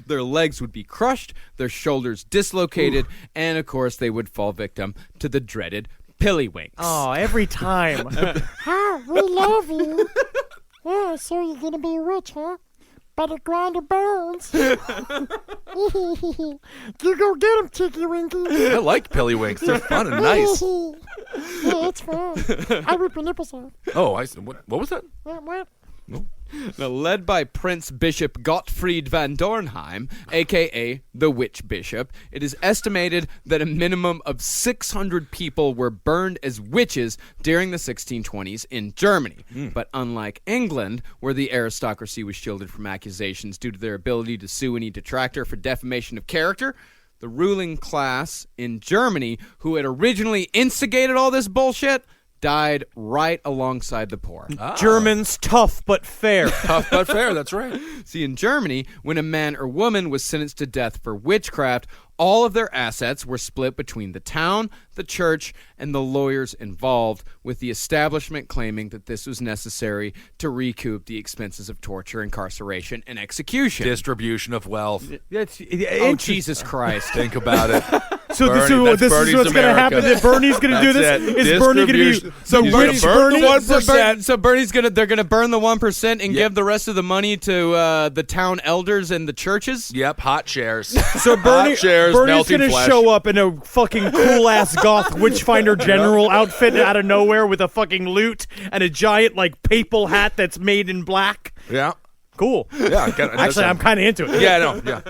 Their legs would be crushed, their shoulders dislocated, and of course they would fall victim to the dreaded pillywinks. Oh, every time. Hi, we love you. Yeah, so you're gonna be rich, huh? Better grind your bones. You go get him, Tiki Winky. I like pillywinks. They're fun and nice. Yeah, it's fun. I rip your nipples off. Oh, I see. What was that? What? Now, led by Prince Bishop Gottfried van Dornheim, a.k.a. the Witch Bishop, it is estimated that a minimum of 600 people were burned as witches during the 1620s in Germany. But unlike England, where the aristocracy was shielded from accusations due to their ability to sue any detractor for defamation of character, the ruling class in Germany, who had originally instigated all this bullshit, died right alongside the poor. Germans, tough but fair. Tough but fair. That's right. See, in Germany, when a man or woman was sentenced to death for witchcraft, all of their assets were split between the town, the church, and the lawyers involved, with the establishment claiming that this was necessary to recoup the expenses of torture, incarceration, and execution. Distribution of wealth. It's Oh, Jesus Christ. Think about it. So this Bernie, is that's what's Bernie's going to happen. America. That Bernie's going to do That's this. it. Is Bernie going to be Distribution. So the Bernie's rich burn the Bernie? 1%. So Bernie's they're gonna burn the 1% and give the rest of the money to the town elders and the churches. Yep, hot chairs. So Hot chairs, Bernie's melting going to flesh. show up in a fucking cool ass goth Witchfinder General outfit out of nowhere with a fucking lute and a giant like papal hat that's made in black. Yeah. Cool. Yeah. Actually, I'm kind of into it. Yeah, no, yeah.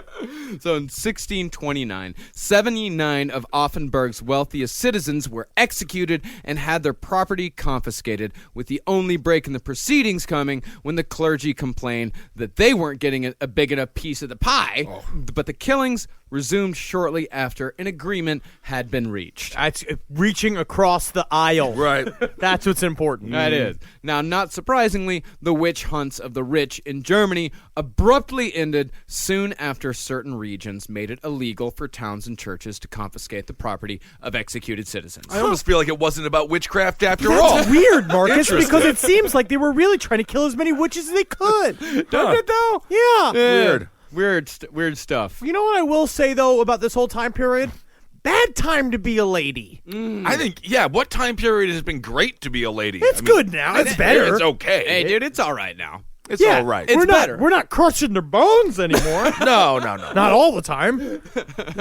So in 1629, 79 of Offenburg's wealthiest citizens were executed and had their property confiscated, with the only break in the proceedings coming when the clergy complained that they weren't getting a big enough piece of the pie. But the killings resumed shortly after an agreement had been reached. It's reaching across the aisle. Right. That's what's important. That is. Now, not surprisingly, the witch hunts of the rich in Germany abruptly ended soon after certain regions made it illegal for towns and churches to confiscate the property of executed citizens. I almost feel like it wasn't about witchcraft after all. That's weird, Marcus, Interesting. because it seems like they were really trying to kill as many witches as they could. Doesn't it, though? Yeah. Weird stuff. You know what I will say, though, about this whole time period? Bad time to be a lady. I think, what time period has been great to be a lady? It's good now. It's better. It's okay. Hey, dude, it's all right now. It's Yeah, all right. We're better. We're not crushing their bones anymore. No. Not all the time.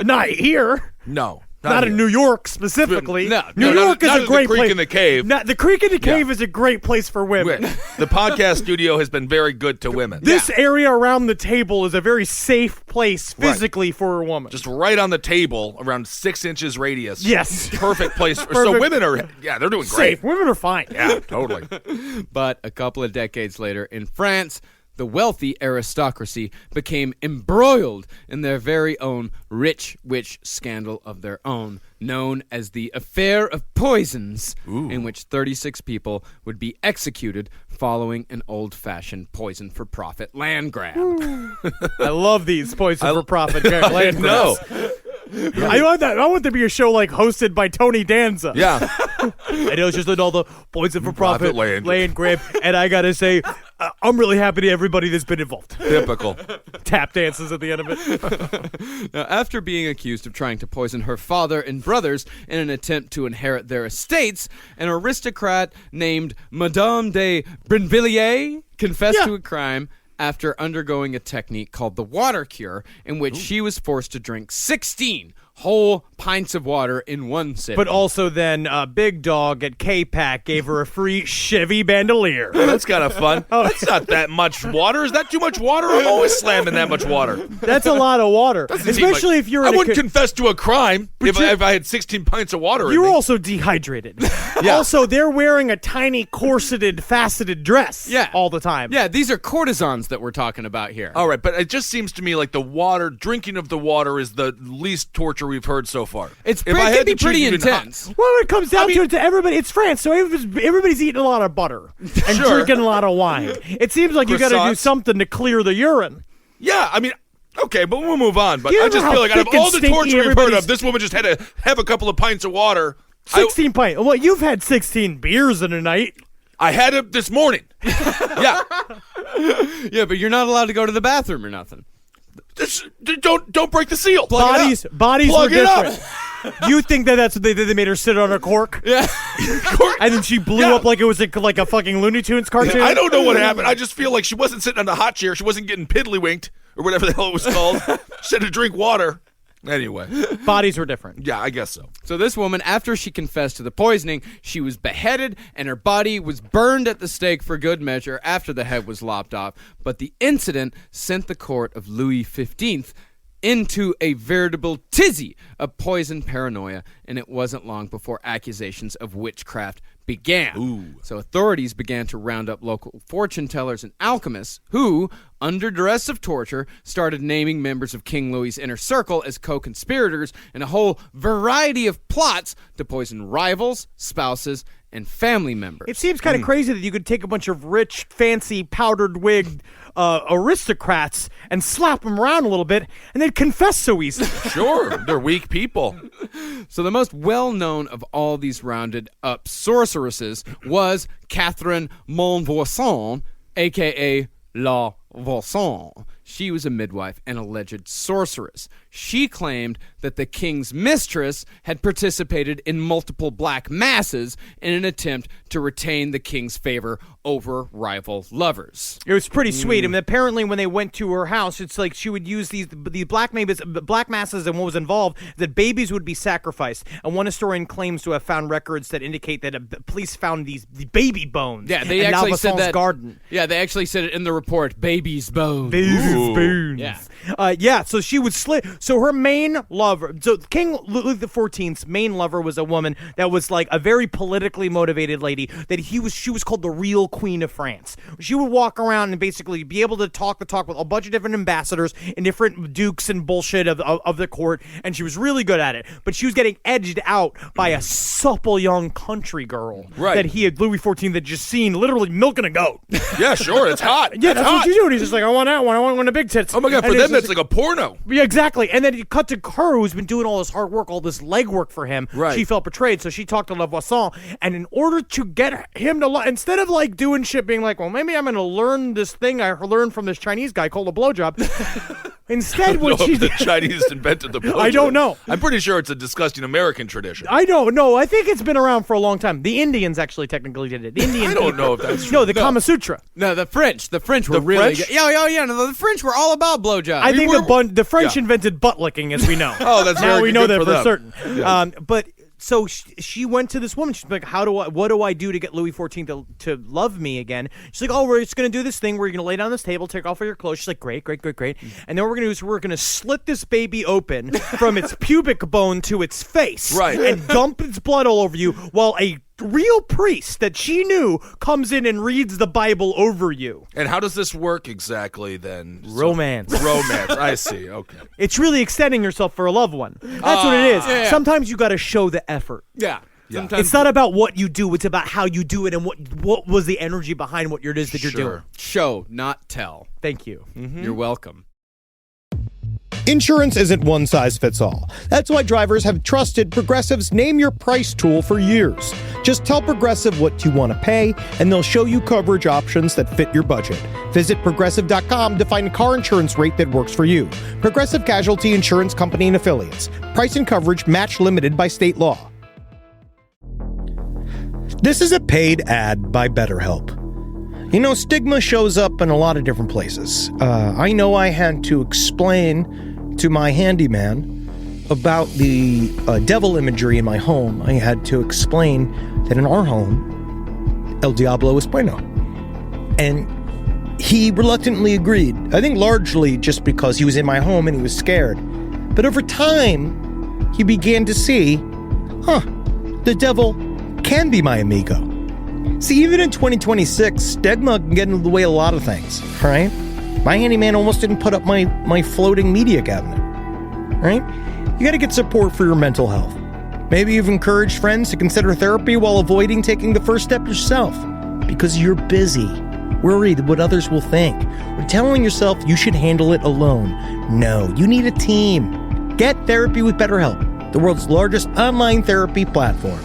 Not here. No. Not in New York specifically. No, New no, York not is a at great the Creek place. in the Cave. The Creek in the Cave is a great place for women. The podcast studio has been very good to women. This area around the table is a very safe place physically for a woman. Just right on the table, around 6 inches radius. Yes. Perfect place. So Perfect. women are, they're doing great. safe. Women are fine. Yeah, totally. But a couple of decades later, in France, the wealthy aristocracy became embroiled in their very own rich witch scandal of their own, known as the Affair of Poisons, in which 36 people would be executed following an old-fashioned poison-for-profit land grab. I love these poison for profit land No. grabs. I want that. I want there to be a show like hosted by Tony Danza. Yeah. And it was just all the poison for profit Profit land grab. And I gotta say, I'm really happy to everybody that's been involved. Typical. Tap dances at the end of it. Now, after being accused of trying to poison her father and brothers in an attempt to inherit their estates, an aristocrat named Madame de Brinvilliers confessed to a crime after undergoing a technique called the water cure, in which she was forced to drink 16 whole pints of water in one sitting. But also then Big Dog at K-Pack gave her a free Chevy bandolier. That's kind of fun. That's not that much water. Is that too much water? I'm always slamming that much water. That's a lot of water. Especially if you're I in wouldn't confess to a crime if you're- I had 16 pints of water in You're me. also dehydrated. Also, they're wearing a tiny corseted, faceted dress all the time. Yeah, these are courtesans that we're talking about here. All right, but it just seems to me like the water, drinking of the water is the least torture we've heard so far. It can be pretty intense. Well, it comes down to everybody. It's France, so everybody's eating a lot of butter and drinking a lot of wine. It seems like you got to do Croissants. something to clear the urine. Yeah, I mean, okay, but we'll move on. But Do you I know just how feel like out of thick and all the stinky torture we've heard everybody's- of, this woman just had to have a couple of pints of water. 16 pints. Well, you've had 16 beers in a night. I had it this morning. Yeah. Yeah, but you're not allowed to go to the bathroom or nothing. Don't break the seal. Bodies Plug were it up. different. You think that's what they did? They made her sit on a cork? Yeah. And then she blew up like it was like a fucking Looney Tunes cartoon? I don't know what happened. I just feel like she wasn't sitting on a hot chair. She wasn't getting piddly-winked or whatever the hell it was called. She had to drink water. Anyway. Bodies were different. Yeah, I guess so. So this woman, after she confessed to the poisoning, she was beheaded and her body was burned at the stake for good measure after the head was lopped off. But the incident sent the court of Louis XV into a veritable tizzy of poison paranoia, and it wasn't long before accusations of witchcraft began. So authorities began to round up local fortune tellers and alchemists who, under duress of torture, started naming members of King Louis's inner circle as co-conspirators in a whole variety of plots to poison rivals, spouses, and family members. It seems kind of crazy that you could take a bunch of rich, fancy, powdered-wigged aristocrats and slap them around a little bit, and they'd confess so easily. Sure, they're weak people. So the most well-known of all these rounded-up sorceresses was Catherine Montvoisin, a.k.a. La Voisin. She was a midwife and alleged sorceress. She claimed that the king's mistress had participated in multiple black masses in an attempt to retain the king's favor over rival lovers. It was pretty sweet. And apparently when they went to her house, it's like she would use these black masses, and what was involved, that babies would be sacrificed. And one historian claims to have found records that indicate that police found the baby bones. Yeah, they in actually said Navasan's that. garden. Yeah, they actually said it in the report. Baby's bones. Baby's bones. Yeah. So she would slit. So her main lover, so King Louis XIV's main lover was a woman that was like a very politically motivated lady. She was called the real Queen of France. She would walk around and basically be able to talk with a bunch of different ambassadors and different dukes and bullshit of the court, and she was really good at it. But she was getting edged out by a supple young country girl that Louis XIV had just seen literally milking a goat. Yeah, sure, it's hot. Yeah, that's what you do. And he's just like, I want that one. I want one of the big tits. Oh my God, for them, that's like a porno. Yeah, exactly. And then you cut to her, who's been doing all this hard work, all this legwork for him. Right. She felt betrayed, so she talked to La Voisin. And in order to get him to, instead of like doing shit, being like, well, maybe I'm going to learn this thing I learned from this Chinese guy called a blowjob. Instead, what she did, the Chinese invented the blowjob. I don't know. I'm pretty sure it's a disgusting American tradition. I don't know. I think it's been around for a long time. The Indians actually technically did it. The Indian I don't people. know if that's true. No, the Kama Sutra. No, the French were The really French? good. Yeah. No, the French were all about blowjobs. I think the French invented butt licking, as we know. Oh, that's now very we know good that for for them. certain. Yeah. But so she went to this woman. She's like, what do I do to get Louis XIV to love me again? She's like, oh, we're just going to do this thing where you're going to lay down this table, take off all your clothes. She's like, great. And then what we're going to do is we're going to slit this baby open from its pubic bone to its face. Right. And dump its blood all over you while a real priest that she knew comes in and reads the Bible over you. And how does this work exactly then? Romance. Romance. I see. Okay. It's really extending yourself for a loved one. That's what it is. Yeah. Sometimes you got to show the effort. Yeah. Sometimes It's not about what you do. It's about how you do it and what was the energy behind what it is that you're doing. show, not tell. Thank you. You're welcome. Insurance isn't one size fits all. That's why drivers have trusted Progressive's Name Your Price tool for years. Just tell Progressive what you want to pay, and they'll show you coverage options that fit your budget. Visit Progressive.com to find a car insurance rate that works for you. Progressive Casualty Insurance Company and Affiliates. Price and coverage match limited by state law. This is a paid ad by BetterHelp. You know, stigma shows up in a lot of different places. I know I had to explain to my handyman about the devil imagery in my home. I had to explain that in our home, El Diablo es bueno. And he reluctantly agreed. I think largely just because he was in my home and he was scared. But over time, he began to see, the devil can be my amigo. See, even in 2026, stigma can get in the way of a lot of things, right? My handyman almost didn't put up my floating media cabinet, right? You gotta get support for your mental health. Maybe you've encouraged friends to consider therapy while avoiding taking the first step yourself because you're busy, worried what others will think, or telling yourself you should handle it alone. No, you need a team. Get therapy with BetterHelp, the world's largest online therapy platform.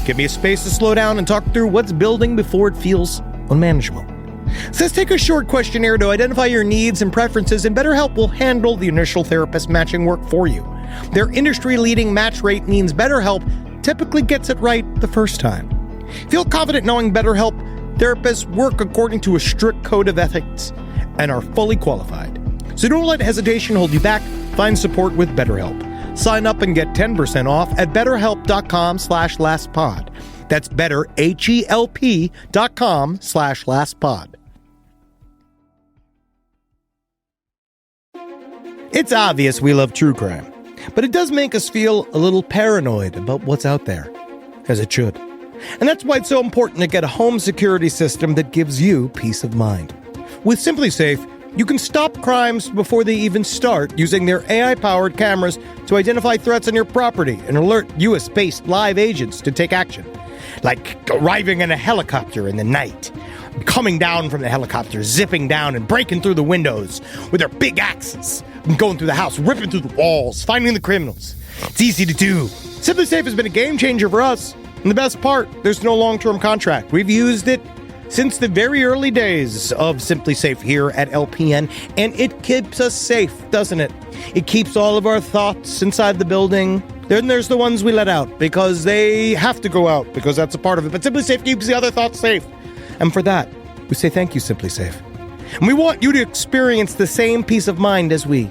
Give me a space to slow down and talk through what's building before it feels unmanageable. So let's take a short questionnaire to identify your needs and preferences, and BetterHelp will handle the initial therapist matching work for you. Their industry-leading match rate means BetterHelp typically gets it right the first time. Feel confident knowing BetterHelp therapists work according to a strict code of ethics and are fully qualified. So don't let hesitation hold you back. Find support with BetterHelp. Sign up and get 10% off at betterhelp.com/lastpod. That's betterhelp.com/lastpod. It's obvious we love true crime, but it does make us feel a little paranoid about what's out there, as it should. And that's why it's so important to get a home security system that gives you peace of mind. With SimpliSafe, you can stop crimes before they even start using their AI-powered cameras to identify threats on your property and alert US-based live agents to take action. Like arriving in a helicopter in the night, coming down from the helicopter, zipping down and breaking through the windows with their big axes, and going through the house, ripping through the walls, finding the criminals. It's easy to do. SimpliSafe has been a game changer for us. And the best part, there's no long-term contract. We've used it since the very early days of Simply Safe here at LPN, and it keeps us safe, doesn't it? It keeps all of our thoughts inside the building. Then there's the ones we let out because they have to go out because that's a part of it. But Simply Safe keeps the other thoughts safe. And for that, we say thank you, Simply Safe. And we want you to experience the same peace of mind as we,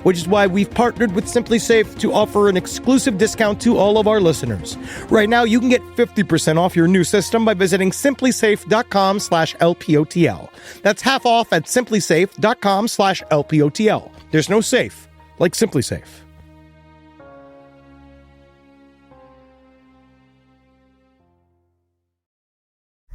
which is why we've partnered with Simply Safe to offer an exclusive discount to all of our listeners. Right now, you can get 50% off your new system by visiting simplysafe.com/LPOTL. That's half off at simplysafe.com/LPOTL. There's no safe like Simply Safe.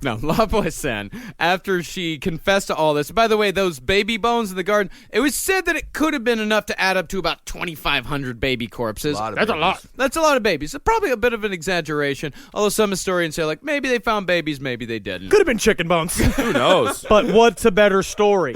Now, La Poisson, after she confessed to all this, by the way, those baby bones in the garden, it was said that it could have been enough to add up to about 2,500 baby corpses. That's a lot. That's a lot of babies. It's probably a bit of an exaggeration, although some historians say, like, maybe they found babies, maybe they didn't. Could have been chicken bones. Who knows? But what's a better story?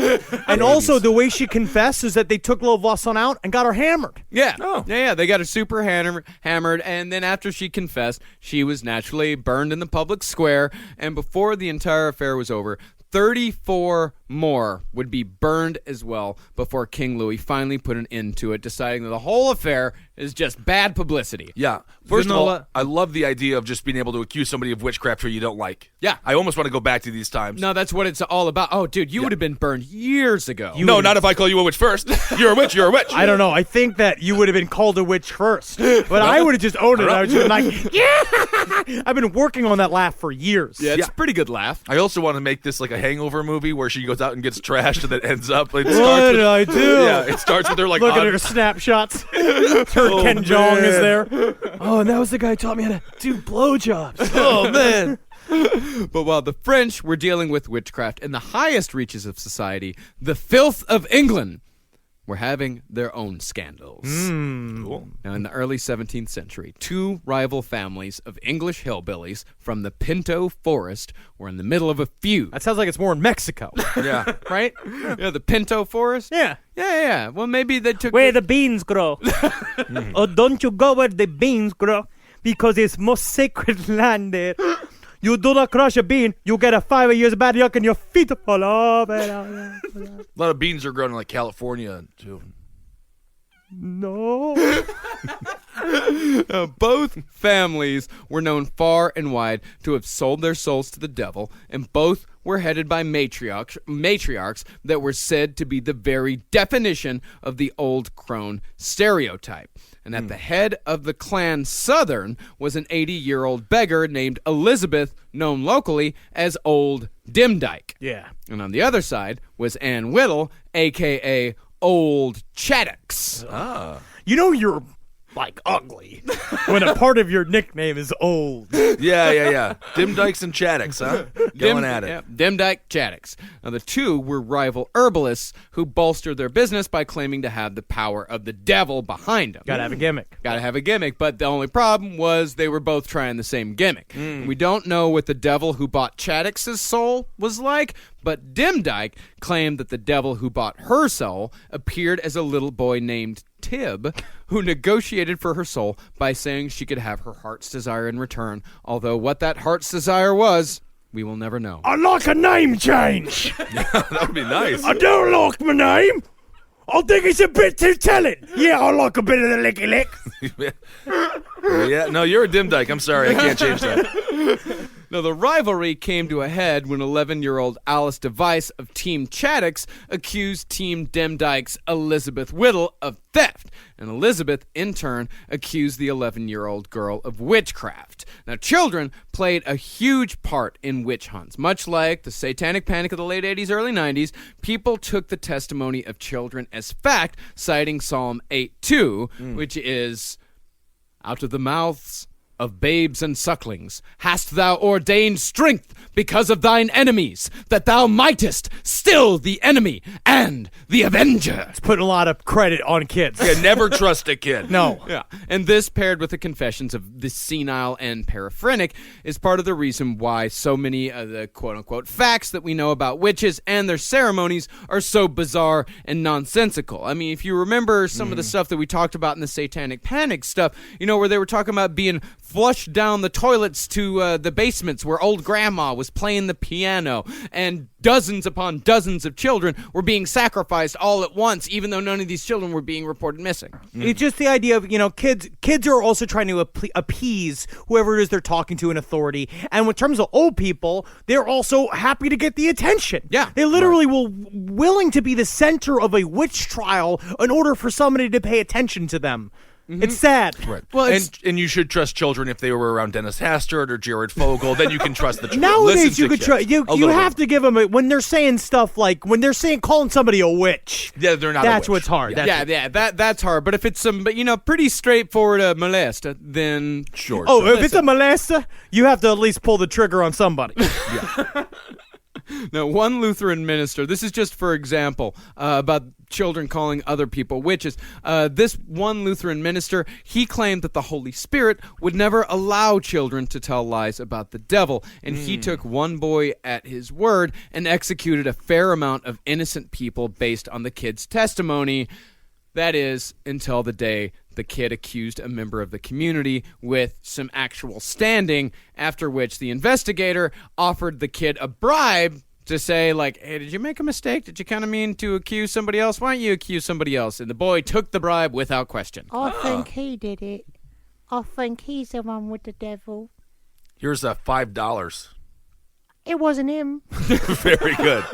And also, the way she confessed is that they took little Vasson out and got her hammered. Yeah. Yeah. They got her super hammered, and then after she confessed, she was naturally burned in the public square, and before the entire affair was over, 34 more would be burned as well before King Louis finally put an end to it, deciding that the whole affair is just bad publicity. Yeah. First of all, I love the idea of just being able to accuse somebody of witchcraft who you don't like. Yeah. I almost want to go back to these times. No, that's what it's all about. Oh, dude, you would have been burned years ago. No, not if I call you a witch first. You're a witch, you're a witch. I don't know. I think that you would have been called a witch first. But I would have just owned it. I would just been like, yeah! I've been working on that laugh for years. Yeah, it's a pretty good laugh. I also want to make this like a Hangover movie where she goes out and gets trashed and then ends up. Like, What did I do? Yeah, it starts with her like Look at her snapshots. Her Ken Jeong is there. Oh, and that was the guy who taught me how to do blowjobs. Oh man. But while the French were dealing with witchcraft in the highest reaches of society, the filth of England were having their own scandals. Cool. Now, in the early 17th century, two rival families of English hillbillies from the Pinto Forest were in the middle of a feud. That sounds like it's more in Mexico. Yeah. Right? Yeah, the Pinto Forest? Yeah. Yeah. Well, maybe they took... Where the beans grow. Oh, don't you go where the beans grow, because it's most sacred land there. You do not crush a bean, you get a 5 years bad yuck and your feet fall off. A lot of beans are grown in like California too. No. Both families were known far and wide to have sold their souls to the devil, and both were headed by matriarchs that were said to be the very definition of the old crone stereotype. And at the head of the clan Southern was an 80-year-old beggar named Elizabeth, known locally as Old Dimdyke. Yeah. And on the other side was Ann Whittle, a.k.a. Old Chaddocks. You know you're, like, ugly when a part of your nickname is old. Yeah. Dimdykes and Chaddocks, huh? Going at it. Yeah, Dimdyke Chaddocks. Now, the two were rival herbalists who bolstered their business by claiming to have the power of the devil behind them. Gotta have a gimmick. Gotta have a gimmick, but the only problem was they were both trying the same gimmick. We don't know what the devil who bought Chaddocks' soul was like, but Dimdyke claimed that the devil who bought her soul appeared as a little boy named Tib, who negotiated for her soul by saying she could have her heart's desire in return, although what that heart's desire was, we will never know. I like a name change. That would be nice. I don't like my name. I think it's a bit too telling. Yeah, I like a bit of the licky lick. Yeah, no, you're a Dimdyke. I'm sorry, I can't change that. Now, the rivalry came to a head when 11-year-old Alice Device of Team Chaddocks accused Team Dimdyke's Elizabeth Whittle of theft, and Elizabeth, in turn, accused the 11-year-old girl of witchcraft. Now, children played a huge part in witch hunts. Much like the satanic panic of the late 80s, early 90s, people took the testimony of children as fact, citing Psalm 8:2, which is, "Out of the mouths of babes and sucklings hast thou ordained strength because of thine enemies, that thou mightest still the enemy and the avenger." It's putting a lot of credit on kids. Yeah, never trust a kid. No. Yeah, and this, paired with the confessions of the senile and paraphrenic, is part of the reason why so many of the quote-unquote facts that we know about witches and their ceremonies are so bizarre and nonsensical. I mean, if you remember some of the stuff that we talked about in the Satanic Panic stuff, you know, where they were talking about being flushed down the toilets to the basements where old grandma was was playing the piano, and dozens upon dozens of children were being sacrificed all at once, even though none of these children were being reported missing. It's just the idea of, kids are also trying to appease whoever it is they're talking to in authority. And in terms of old people, they're also happy to get the attention. Yeah. They literally were willing to be the center of a witch trial in order for somebody to pay attention to them. It's sad. Right. Well, and you should trust children if they were around Dennis Hastert or Jared Fogle. Then you can trust the children. Nowadays, you could trust. You have to give them when they're saying stuff like when they're calling somebody a witch. Yeah, they're not. That's a witch. what's hard. That's hard. But if it's some, pretty straightforward molester, then Sure. Oh, if it's a molester, you have to at least pull the trigger on somebody. Now, one Lutheran minister, this is just for example, about children calling other people witches. This one Lutheran minister, he claimed that the Holy Spirit would never allow children to tell lies about the devil, and he took one boy at his word and executed a fair amount of innocent people based on the kid's testimony. That is, until the day the kid accused a member of the community with some actual standing, after which the investigator offered the kid a bribe to say, like, hey, did you make a mistake? Did you kind of mean to accuse somebody else? Why don't you accuse somebody else? And the boy took the bribe without question. I think he did it. I think he's the one with the devil. Here's $5. It wasn't him. Very good.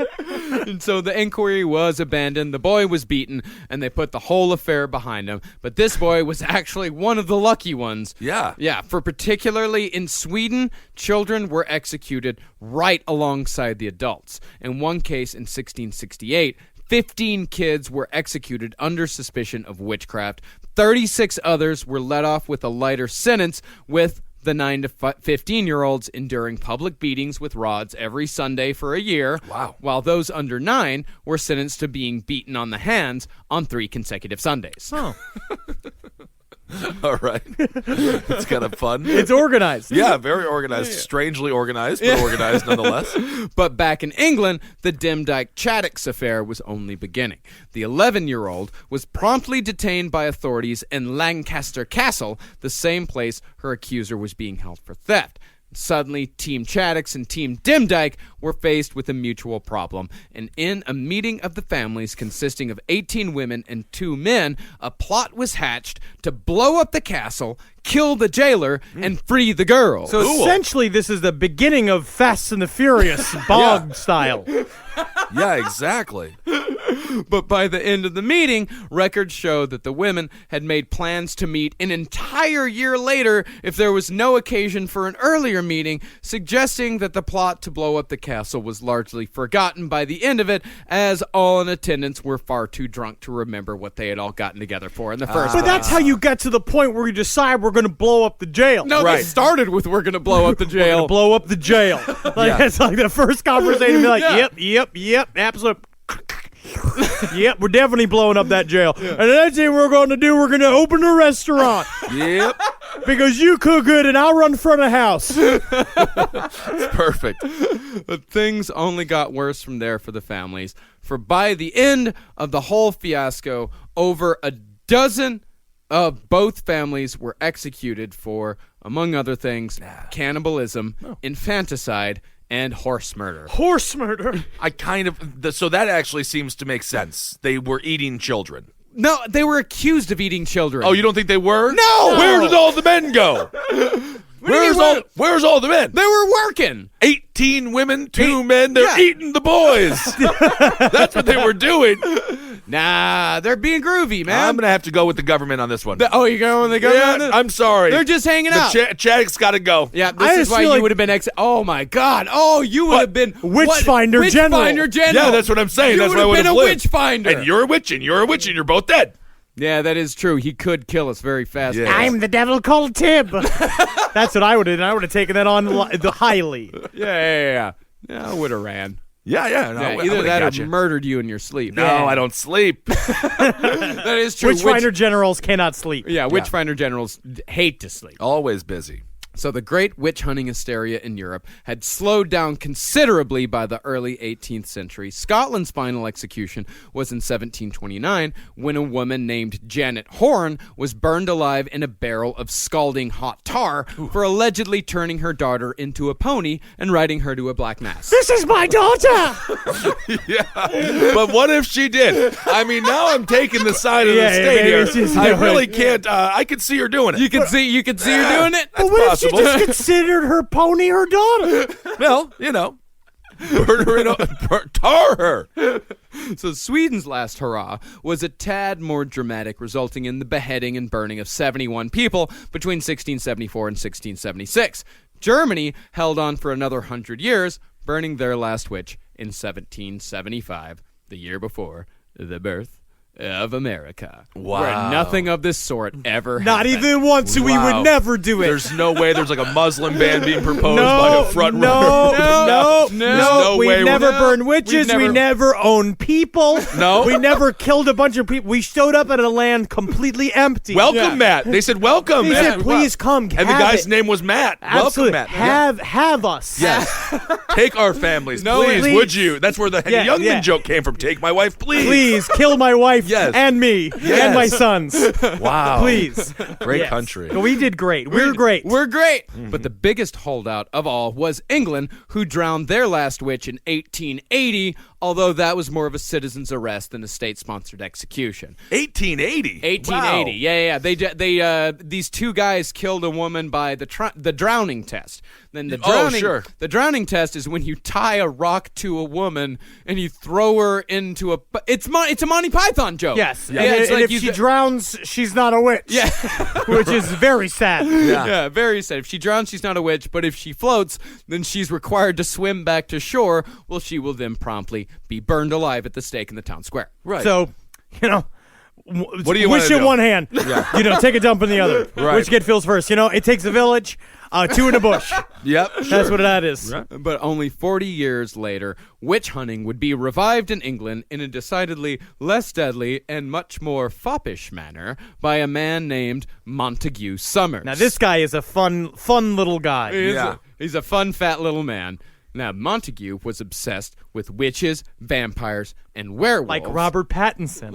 And so the inquiry was abandoned. The boy was beaten, and they put the whole affair behind him. But this boy was actually one of the lucky ones. Yeah. Yeah, for particularly in Sweden, children were executed right alongside the adults. In one case in 1668, 15 kids were executed under suspicion of witchcraft. 36 others were let off with a lighter sentence, with the 9 to 15-year-olds enduring public beatings with rods every Sunday for a year. Wow. While those under 9 were sentenced to being beaten on the hands on 3 consecutive Sundays. Oh. All right. It's kind of fun. It's organized. Yeah, very organized. Strangely organized, but organized nonetheless. But back in England, the Demdike-Chaddix affair was only beginning. The 11-year-old was promptly detained by authorities in Lancaster Castle, the same place her accuser was being held for theft. Suddenly, Team Chaddix and Team Demdike were faced with a mutual problem, and in a meeting of the families consisting of 18 women and 2 men, a plot was hatched to blow up the castle, kill the jailer, and free the girl. So essentially, this is the beginning of Fast and the Furious, Bog style. Yeah, exactly. But by the end of the meeting, records show that the women had made plans to meet an entire year later if there was no occasion for an earlier meeting, suggesting that the plot to blow up the castle was largely forgotten by the end of it, as all in attendance were far too drunk to remember what they had all gotten together for in the first But place. that's how you get to the point where you decide we're going to blow up the jail. No, they started with we're going to blow up the We're jail. gonna blow up the jail. It's like the first conversation. Be like, yep, absolutely. Yep, we're definitely blowing up that jail. And the next thing we're going to do, we're going to open a restaurant. Yep. Because you cook good and I'll run front of house. Perfect. But things only got worse from there for the families. For by the end of the whole fiasco, over a dozen of both families were executed for, among other things, cannibalism, infanticide, and horse murder. Horse murder. So that actually seems to make sense. They were eating children. No, they were accused of eating children. Oh, you don't think they were? No! Where did all the men go? Where's all the men? They were working. 18 women, 2 men, they're eating the boys. That's what they were doing. Nah, they're being groovy, man. I'm going to have to go with the government on this one. You going with the government? Yeah, I'm sorry. They're just hanging out. Chaddick's got to go. Yeah, this is why you would have been oh my God. Oh, you would have been Witchfinder General. Witchfinder General. Yeah, that's what I'm saying. You That's why I would would have have been a lived. witchfinder. And you're a witch, and you're a witch, and you're both dead. Yeah, that is true. He could kill us very fast. Yeah. I'm the devil called Tib. That's what I would have done. I would have taken that on highly. Yeah, I would have ran. Yeah. No, Either that or gotcha. murdered you in your sleep. No, I don't sleep. That is true. Witchfinder generals cannot sleep. Witchfinder generals hate to sleep. Always busy. So the great witch hunting hysteria in Europe had slowed down considerably by the early 18th century. Scotland's final execution was in 1729 when a woman named Janet Horne was burned alive in a barrel of scalding hot tar for allegedly turning her daughter into a pony and riding her to a black mass. This is my daughter! Yeah. But what if she did? I mean, now I'm taking the side of the Yeah, state maybe here. she's I doing really it. can't. I could see her doing it. You can see her doing it. But what if she possible. just considered her pony her daughter? Well, burn her in tar her. So Sweden's last hurrah was a tad more dramatic, resulting in the beheading and burning of 71 people between 1674 and 1676. Germany held on for another 100 years, burning their last witch in 1775, the year before the birth of America. Wow. Where nothing of this sort ever Not happened. even once, we Wow. would never do it. There's no way there's like a Muslim ban being proposed by a front runner. No, There's no we way never we're- burned witches. We've We never- never owned people. No. We never killed a bunch of people. We showed up at a land completely empty. Welcome, Matt. They said welcome. He said, Matt. please come. And the have guy's it. name was Matt. Absolutely. Welcome, Matt. Have us. Yes. Take our families, No, please, please. would you? That's where the Henny Yeah, Youngman yeah. joke came from. Take my wife, please. Please kill my wife Yes. and me and my sons. Wow. Please. Great Yes. country. We did great. We're great. We're great. But the biggest holdout of all was England, who drowned their last witch in 1880, although that was more of a citizen's arrest than a state-sponsored execution. 1880. 1880. Wow. Yeah. These two guys killed a woman by the drowning test. Then the drowning, sure. The drowning test is when you tie a rock to a woman and you throw her into a. It's a Monty Python joke. Yes. Yeah, And, it's and like if you she d- drowns, she's not a witch. Yeah. Which is very sad. Yeah, very sad. If she drowns, she's not a witch, but if she floats, then she's required to swim back to shore. Well, she will then promptly be burned alive at the stake in the town square. Right. So, What do you wish wanna in do? one hand. Take a dump in the other. Right. Which kid feels first? It takes a village, two in a bush. Yep. That's what that is. Right. But only 40 years later, witch hunting would be revived in England in a decidedly less deadly and much more foppish manner by a man named Montague Summers. Now, this guy is a fun little guy. He's a fun, fat little man. Now, Montague was obsessed with witches, vampires, and werewolves. Like Robert Pattinson.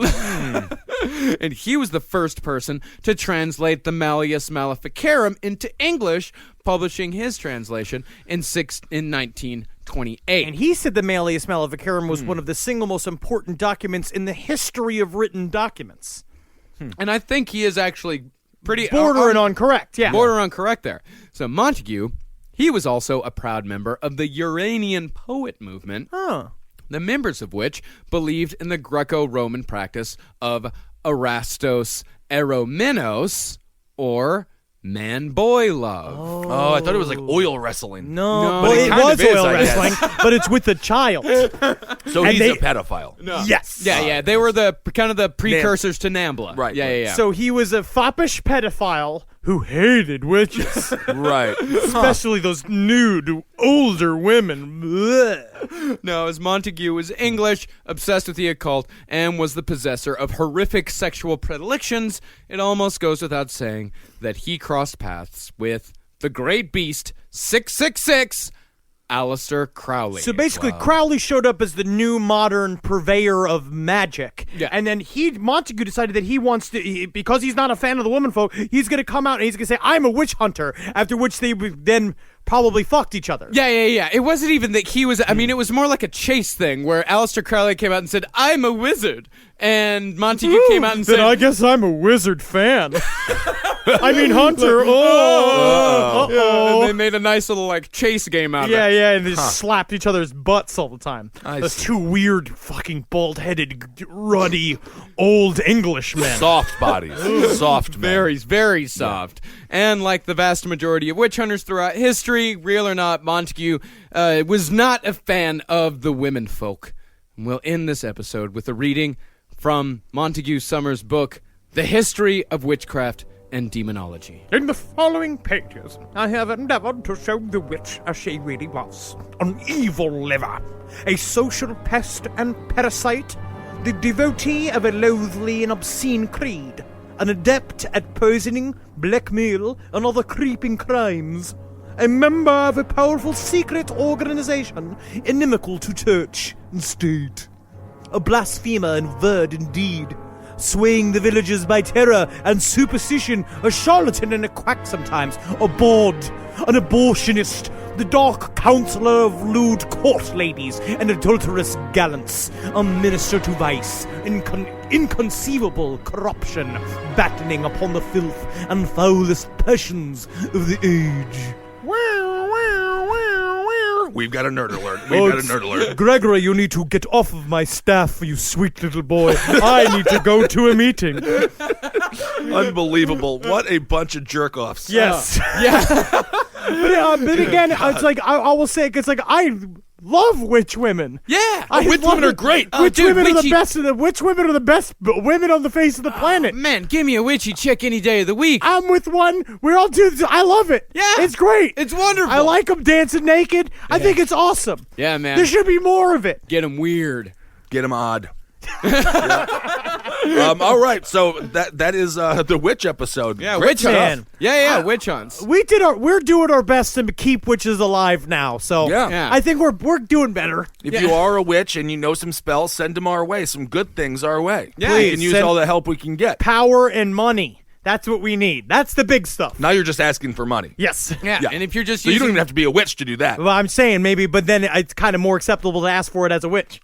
And he was the first person to translate the Malleus Maleficarum into English, publishing his translation in 1928. And he said the Malleus Maleficarum was one of the single most important documents in the history of written documents. And I think he is actually pretty Bordering on correct, yeah. Border on correct there. So Montague, he was also a proud member of the Uranian poet movement, the members of which believed in the Greco-Roman practice of Erastos Eromenos, or man-boy love. Oh, I thought it was like oil wrestling. No, No, well, but it kind was of is, oil I guess. wrestling, but it's with a child. So And he's they- a pedophile. Yes. Yeah, they were the kind of the precursors to NAMBLA. Right, Yeah, right. yeah. So he was a foppish pedophile who hated witches, Right. especially those nude older women. Blech. No, as Montague was English, obsessed with the occult, and was the possessor of horrific sexual predilections, it almost goes without saying that he crossed paths with the great beast 666, Aleister Crowley. So basically, Crowley showed up as the new modern purveyor of magic. Yeah. And then Montague decided that he wants to, because he's not a fan of the woman folk, he's going to come out and he's going to say, I'm a witch hunter, after which they would then probably fucked each other. Yeah. It wasn't even that he was, I mean, it was more like a chase thing where Aleister Crowley came out and said, I'm a wizard. And Montague came out and Then said, I guess I'm a wizard fan. I mean, hunter. and they made a nice little like chase game out of it. Yeah, and they just slapped each other's butts all the time. I Those see. two weird, fucking bald-headed, ruddy, old Englishmen. Soft bodies. Soft men. Very, very soft. And like the vast majority of witch hunters throughout history, real or not, Montague was not a fan of the women folk. And we'll end this episode with a reading from Montague Summers' book, The History of Witchcraft and Demonology. In the following pages, I have endeavored to show the witch as she really was. An evil liver, a social pest and parasite, the devotee of a loathly and obscene creed, an adept at poisoning, blackmail, and other creeping crimes. A member of a powerful secret organization inimical to church and state. A blasphemer in word and deed, swaying the villagers by terror and superstition, a charlatan and a quack sometimes, a bawd, an abortionist, the dark counselor of lewd court ladies and adulterous gallants, a minister to vice, inconceivable corruption, battening upon the filth and foulest passions of the age. We've got a nerd alert. Gregory, you need to get off of my staff, you sweet little boy. I need to go to a meeting. Unbelievable. What a bunch of jerk-offs. Yes. Yeah. But again, it's like, I will say, it's like, I love witch women. Yeah. Witch women are great. Witch dude, women are witchy- the best. Witch women are the best women on the face of the planet. Man, give me a witchy chick any day of the week. I'm with one. We're all dudes. I love it. Yeah. It's great. It's wonderful. I like them dancing naked. I think it's awesome. Yeah, man. There should be more of it. Get them weird. Get them odd. All right, so that is the witch episode. Yeah, Great witch stuff. hunts. Yeah, witch hunts. We're doing our best to keep witches alive now. So Yeah. I think we're doing better. If you are a witch and you know some spells, send them our way. Some good things our way. Yeah. We can use Send- all the help we can get. Power and money. That's what we need. That's the big stuff. Now you're just asking for money. Yes. Yeah. Yeah. And if you're just So you don't using even have to be a witch to do that. Well, I'm saying maybe, but then it's kind of more acceptable to ask for it as a witch.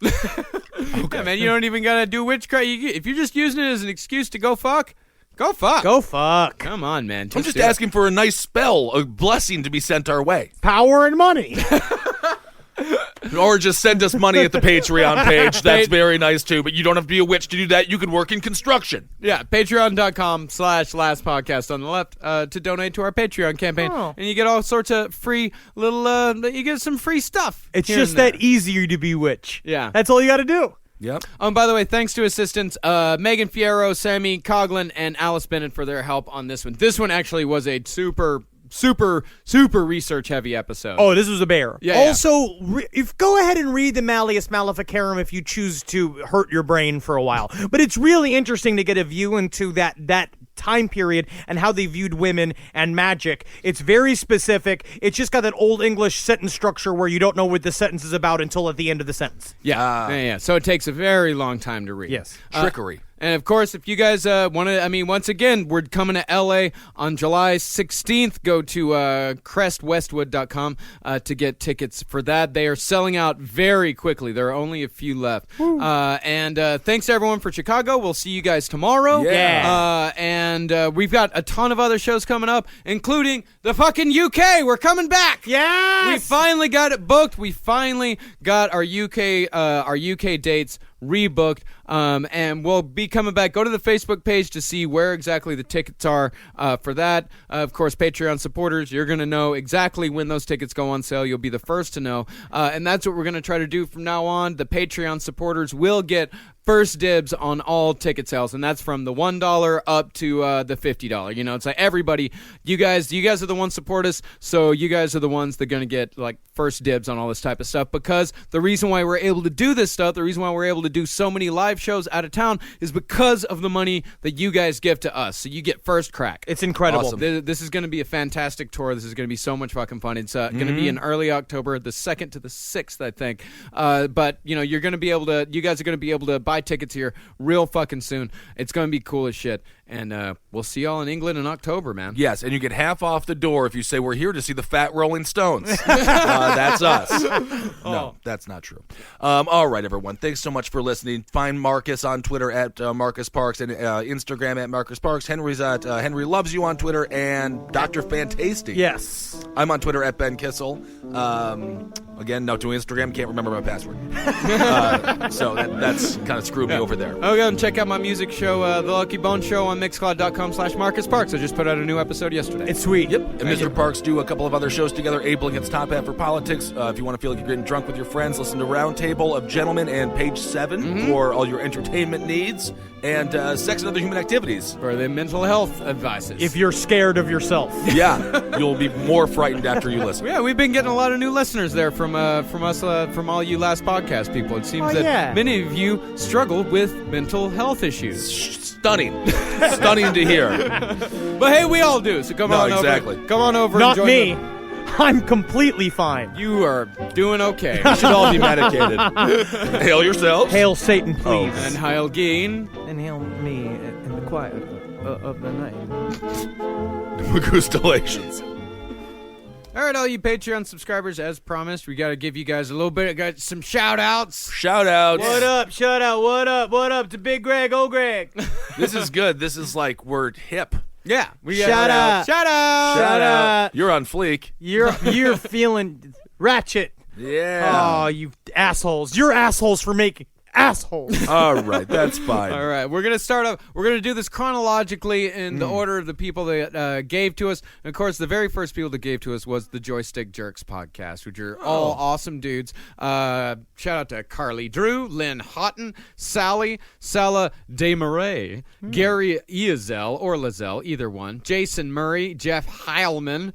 Yeah, man, you don't even gotta do witchcraft. If you're just using it as an excuse to go fuck, go fuck. Go fuck. Come on, man. I'm just do it. asking for a nice spell, a blessing to be sent our way. Power and money. Or just send us money at the Patreon page. That's very nice too. But you don't have to be a witch to do that. You could work in construction. Yeah, patreon.com/last podcast on the left to donate to our Patreon campaign. Oh. And you get all sorts of free little, you get some free stuff. It's here just and there. that easier to be witch. Yeah. That's all you got to do. Yep. By the way, thanks to assistants Megan Fierro, Sammy Coughlin, and Alice Bennett for their help on this one. This one actually was a super research heavy episode. Oh, this was a bear. Yeah, also, go ahead and read the Malleus Maleficarum if you choose to hurt your brain for a while. But it's really interesting to get a view into that time period and how they viewed women and magic. It's very specific. It's just got that old English sentence structure where you don't know what the sentence is about until at the end of the sentence. Yeah. So it takes a very long time to read. Yes. Trickery. And of course, if you guys want to, once again, we're coming to LA on July 16th. Go to crestwestwood.com to get tickets for that. They are selling out very quickly. There are only a few left. And thanks to everyone for Chicago. We'll see you guys tomorrow. Yeah. And we've got a ton of other shows coming up, including the fucking UK. We're coming back. Yes! We finally got it booked. We finally got our UK dates rebooked, and we'll be coming back. Go to the Facebook page to see where exactly the tickets are for that. Of course, Patreon supporters, you're going to know exactly when those tickets go on sale. You'll be the first to know, and that's what we're going to try to do from now on. The Patreon supporters will get first dibs on all ticket sales, and that's from the $1 up to the $50. You know, it's like everybody. You guys are the ones support us, so you guys are the ones that are going to get like first dibs on all this type of stuff. Because the reason why we're able to do this stuff, the reason why we're able to do so many live shows out of town, is because of the money that you guys give to us. So you get first crack. It's incredible. Awesome. This is going to be a fantastic tour. This is going to be so much fucking fun. It's going to be in early October, the 2nd to the 6th, I think. But you know, you're going to be able to. You guys are going to be able to buy tickets here real fucking soon. It's going to be cool as shit. And we'll see y'all in England in October, man. Yes, and you get half off the door if you say we're here to see the Fat Rolling Stones. That's us. No, that's not true. All right, everyone. Thanks so much for listening. Find Marcus on Twitter at Marcus Parks and Instagram at Marcus Parks. Henry's at Henry Loves You on Twitter and Dr. Fantastic. Yes. I'm on Twitter at Ben Kissel. Again, no to Instagram. Can't remember my password. So that's kind of screwed me over there. Oh, go and check out my music show, The Lucky Bone Show, on mixcloud.com/Marcus Parks. I just put out a new episode yesterday. It's sweet. Yep. And Mr. Parks do a couple of other shows together. Abel gets Top Hat for Politics. If you want to feel like you're getting drunk with your friends, listen to Roundtable of Gentlemen and Page 7 for all your entertainment needs. And Sex and Other Human Activities. For the mental health advices. If you're scared of yourself. Yeah. You'll be more frightened after you listen. Yeah, we've been getting a lot of new listeners there from us, from all you Last Podcast people. It seems that yeah. many of you struggle with mental health issues. Stunning. stunning to hear. But hey, we all do. So come on exactly. over. Come on over. Not and me. join I'm completely fine. You are doing okay. We should all be medicated. Hail yourselves. Hail Satan, please. And Heil Geen. And hail me in the quiet of the night. Congratulations. All right, all you Patreon subscribers, as promised, we got to give you guys a little bit. Got some shout-outs. Shout-outs. What up, shout out, what up to Big Greg, old Greg. This is good. This is like we're hip. Yeah. We Shout out. Shout out. Shout out. You're on fleek. You're feeling ratchet. Yeah. Oh, you assholes. You're assholes for making assholes. All right, that's fine. All right, we're going to start off. We're going to do this chronologically in the order of the people that gave to us. And, of course, the very first people that gave to us was the Joystick Jerks podcast, which are all awesome dudes. Shout out to Carly Drew, Lynn Houghton, Sally, Sala Desmarais, Gary Eazel, or Lazelle, either one, Jason Murray, Jeff Heilman,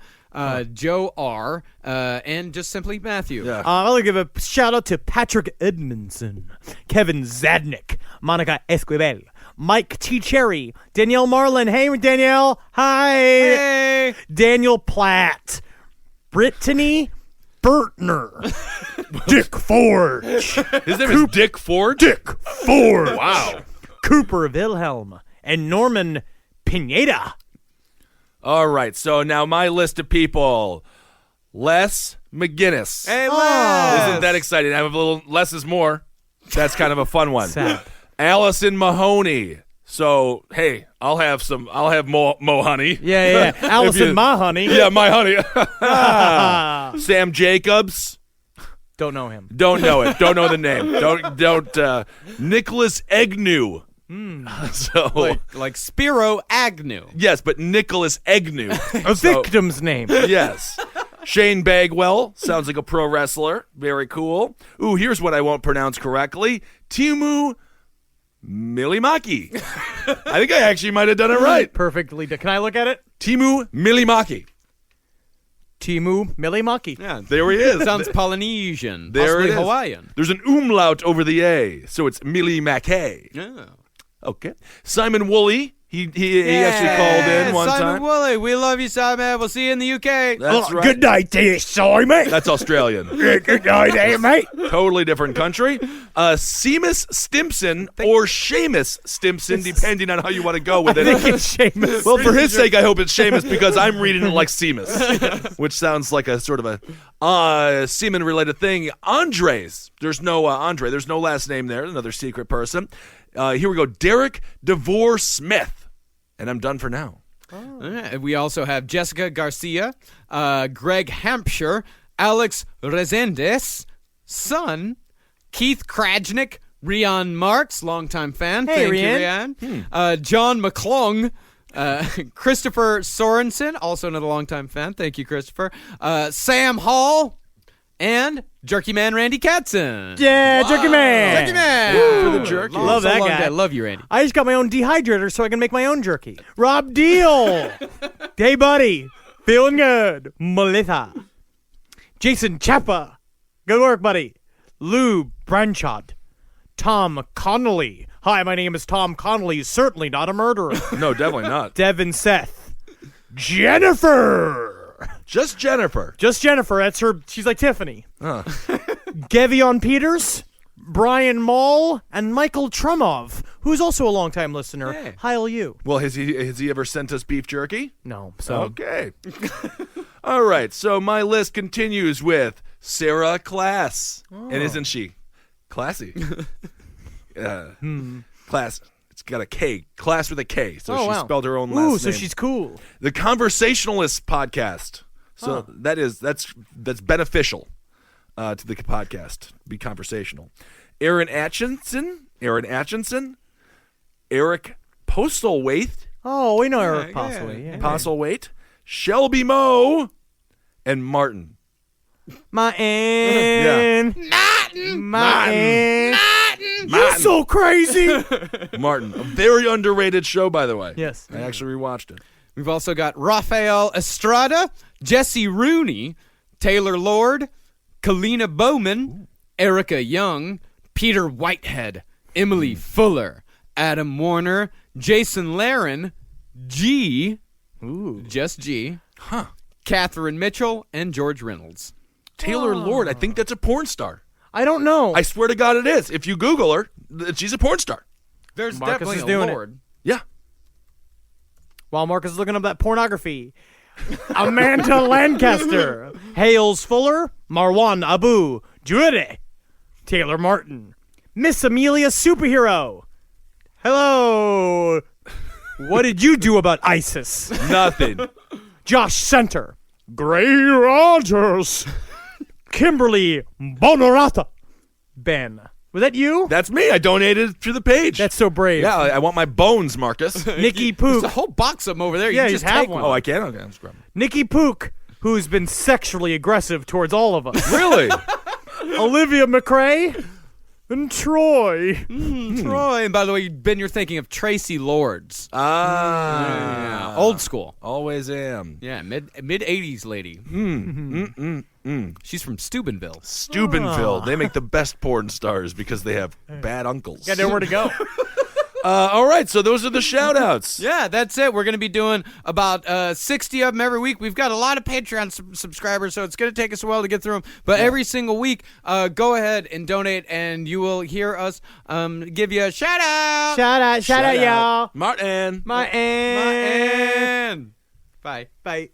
Joe R., and just simply Matthew. Yeah. I'll give a shout out to Patrick Edmondson, Kevin Zadnik, Monica Esquivel, Mike T. Cherry, Danielle Marlin. Hey, Danielle. Hi. Hey. Daniel Platt, Brittany Bertner, Dick Forge. His name is Dick Ford? Dick Forge. Wow. Cooper Wilhelm, and Norman Pineda. All right, so now my list of people. Les McGinnis. Hey, Les. Isn't that exciting? I have a little less is more. That's kind of a fun one. Sad. Allison Mahoney. So, hey, I'll have Mo honey. Yeah. Allison, my honey. Yeah, my honey. Sam Jacobs. Don't know him. Don't know it. Don't know the name. Don't. Nicholas Agnew. So Like Spiro Agnew. yes, but Nicholas Agnew. A victim's name. Yes. Shane Bagwell. Sounds like a pro wrestler. Very cool. Ooh, here's what I won't pronounce correctly. Timu Milimaki. I think I actually might have done it right. Perfectly. Can I look at it? Timu Milimaki. Timu Milimaki. Yeah. There he is. Sounds Polynesian. There possibly it is. Hawaiian. There's an umlaut over the A, so it's Milimake. Yeah. Okay. Simon Woolley. He actually called in one Simon time. Woolley, we love you, Simon. We'll see you in the UK. That's right. Good night to you, Simon. That's Australian. Good night to you, mate. Totally different country. Seamus Stimpson or Seamus Stimpson, depending on how you want to go with it. I think it's Seamus. Well, for his sake, I hope it's Seamus because I'm reading it like Seamus, which sounds like a sort of a semen-related thing. Andres. There's no Andre. There's no last name there. Another secret person. Here we go. Derek DeVore Smith. And I'm done for now. We also have Jessica Garcia, Greg Hampshire, Alex Resendes, son, Keith Krajnik, Rian Marks, longtime fan. Hey, Thank Rian. you, Rian. John McClung, Christopher Sorensen, also another longtime fan. Thank you, Christopher. Sam Hall, and Jerky Man Randy Katzen. Yeah, Jerky Man. Jerky Man. For the jerky. Love that long guy. day. Love you, Randy. I just got my own dehydrator so I can make my own jerky. Rob Deal. Hey, buddy. Feeling good. Melissa. Jason Chappa. Good work, buddy. Lou Branchard. Tom Connolly. Hi, my name is Tom Connolly. Certainly not a murderer. No, definitely not. Devin Seth. Jennifer. Just Jennifer. Just Jennifer. That's her. She's like Tiffany. Huh. Gevion Peters, Brian Mall, and Michael Trumov, who's also a longtime listener. Hey. Heil you. Well, has he ever sent us beef jerky? No. So Okay. All right. So my list continues with Sarah Class. And isn't she classy? Class. It's got a K. Class with a K. So she wow. spelled her own last name. Ooh, so she's cool. The Conversationalist podcast. So that's beneficial to the podcast. Be conversational. Aaron Atchinson. Eric Postlethwaite. Oh, we know Eric possibly. Yeah. Postlethwaite. Shelby Moe. And Martin. Martin. Martin. You're so crazy. Martin. A very underrated show, by the way. Yes. I actually rewatched it. We've also got Rafael Estrada, Jesse Rooney, Taylor Lord, Kalina Bowman, Erica Young, Peter Whitehead, Emily Fuller, Adam Warner, Jason Laren, G, just G, Catherine Mitchell, and George Reynolds. Taylor Lord, I think that's a porn star. I don't know. I swear to God it is. If you Google her, she's a porn star. There's Marcus definitely is a doing Lord. Yeah. While Marcus is looking up that pornography, Amanda Lancaster, Hales Fuller, Marwan Abu, Jure, Taylor Martin, Miss Amelia Superhero. Hello. What did you do about ISIS? Nothing. Josh Center, Gray Rogers, Kimberly Bonorata, Ben. Was that you? That's me. I donated to the page. That's so brave. Yeah, I want my bones, Marcus. Nikki There's a Pook. whole box of them over there. Yeah, you you just have take one. Oh, I can? Okay, I'm just grabbing. Nikki Pook, who's been sexually aggressive towards all of us. Really? Olivia McRae and Troy. Troy. And by the way, Ben, you're thinking of Tracy Lords. Ah. Old school. Always am. Yeah, mid 80s lady. She's from Steubenville. Steubenville. They make the best porn stars because they have bad uncles. Got nowhere to go. All right, so those are the shout-outs. Yeah, that's it. We're going to be doing about 60 of them every week. We've got a lot of Patreon subscribers, so it's going to take us a while to get through them. But every single week, go ahead and donate, and you will hear us give you a shout-out. Shout out, y'all. Martin. My aunt. Bye. Bye.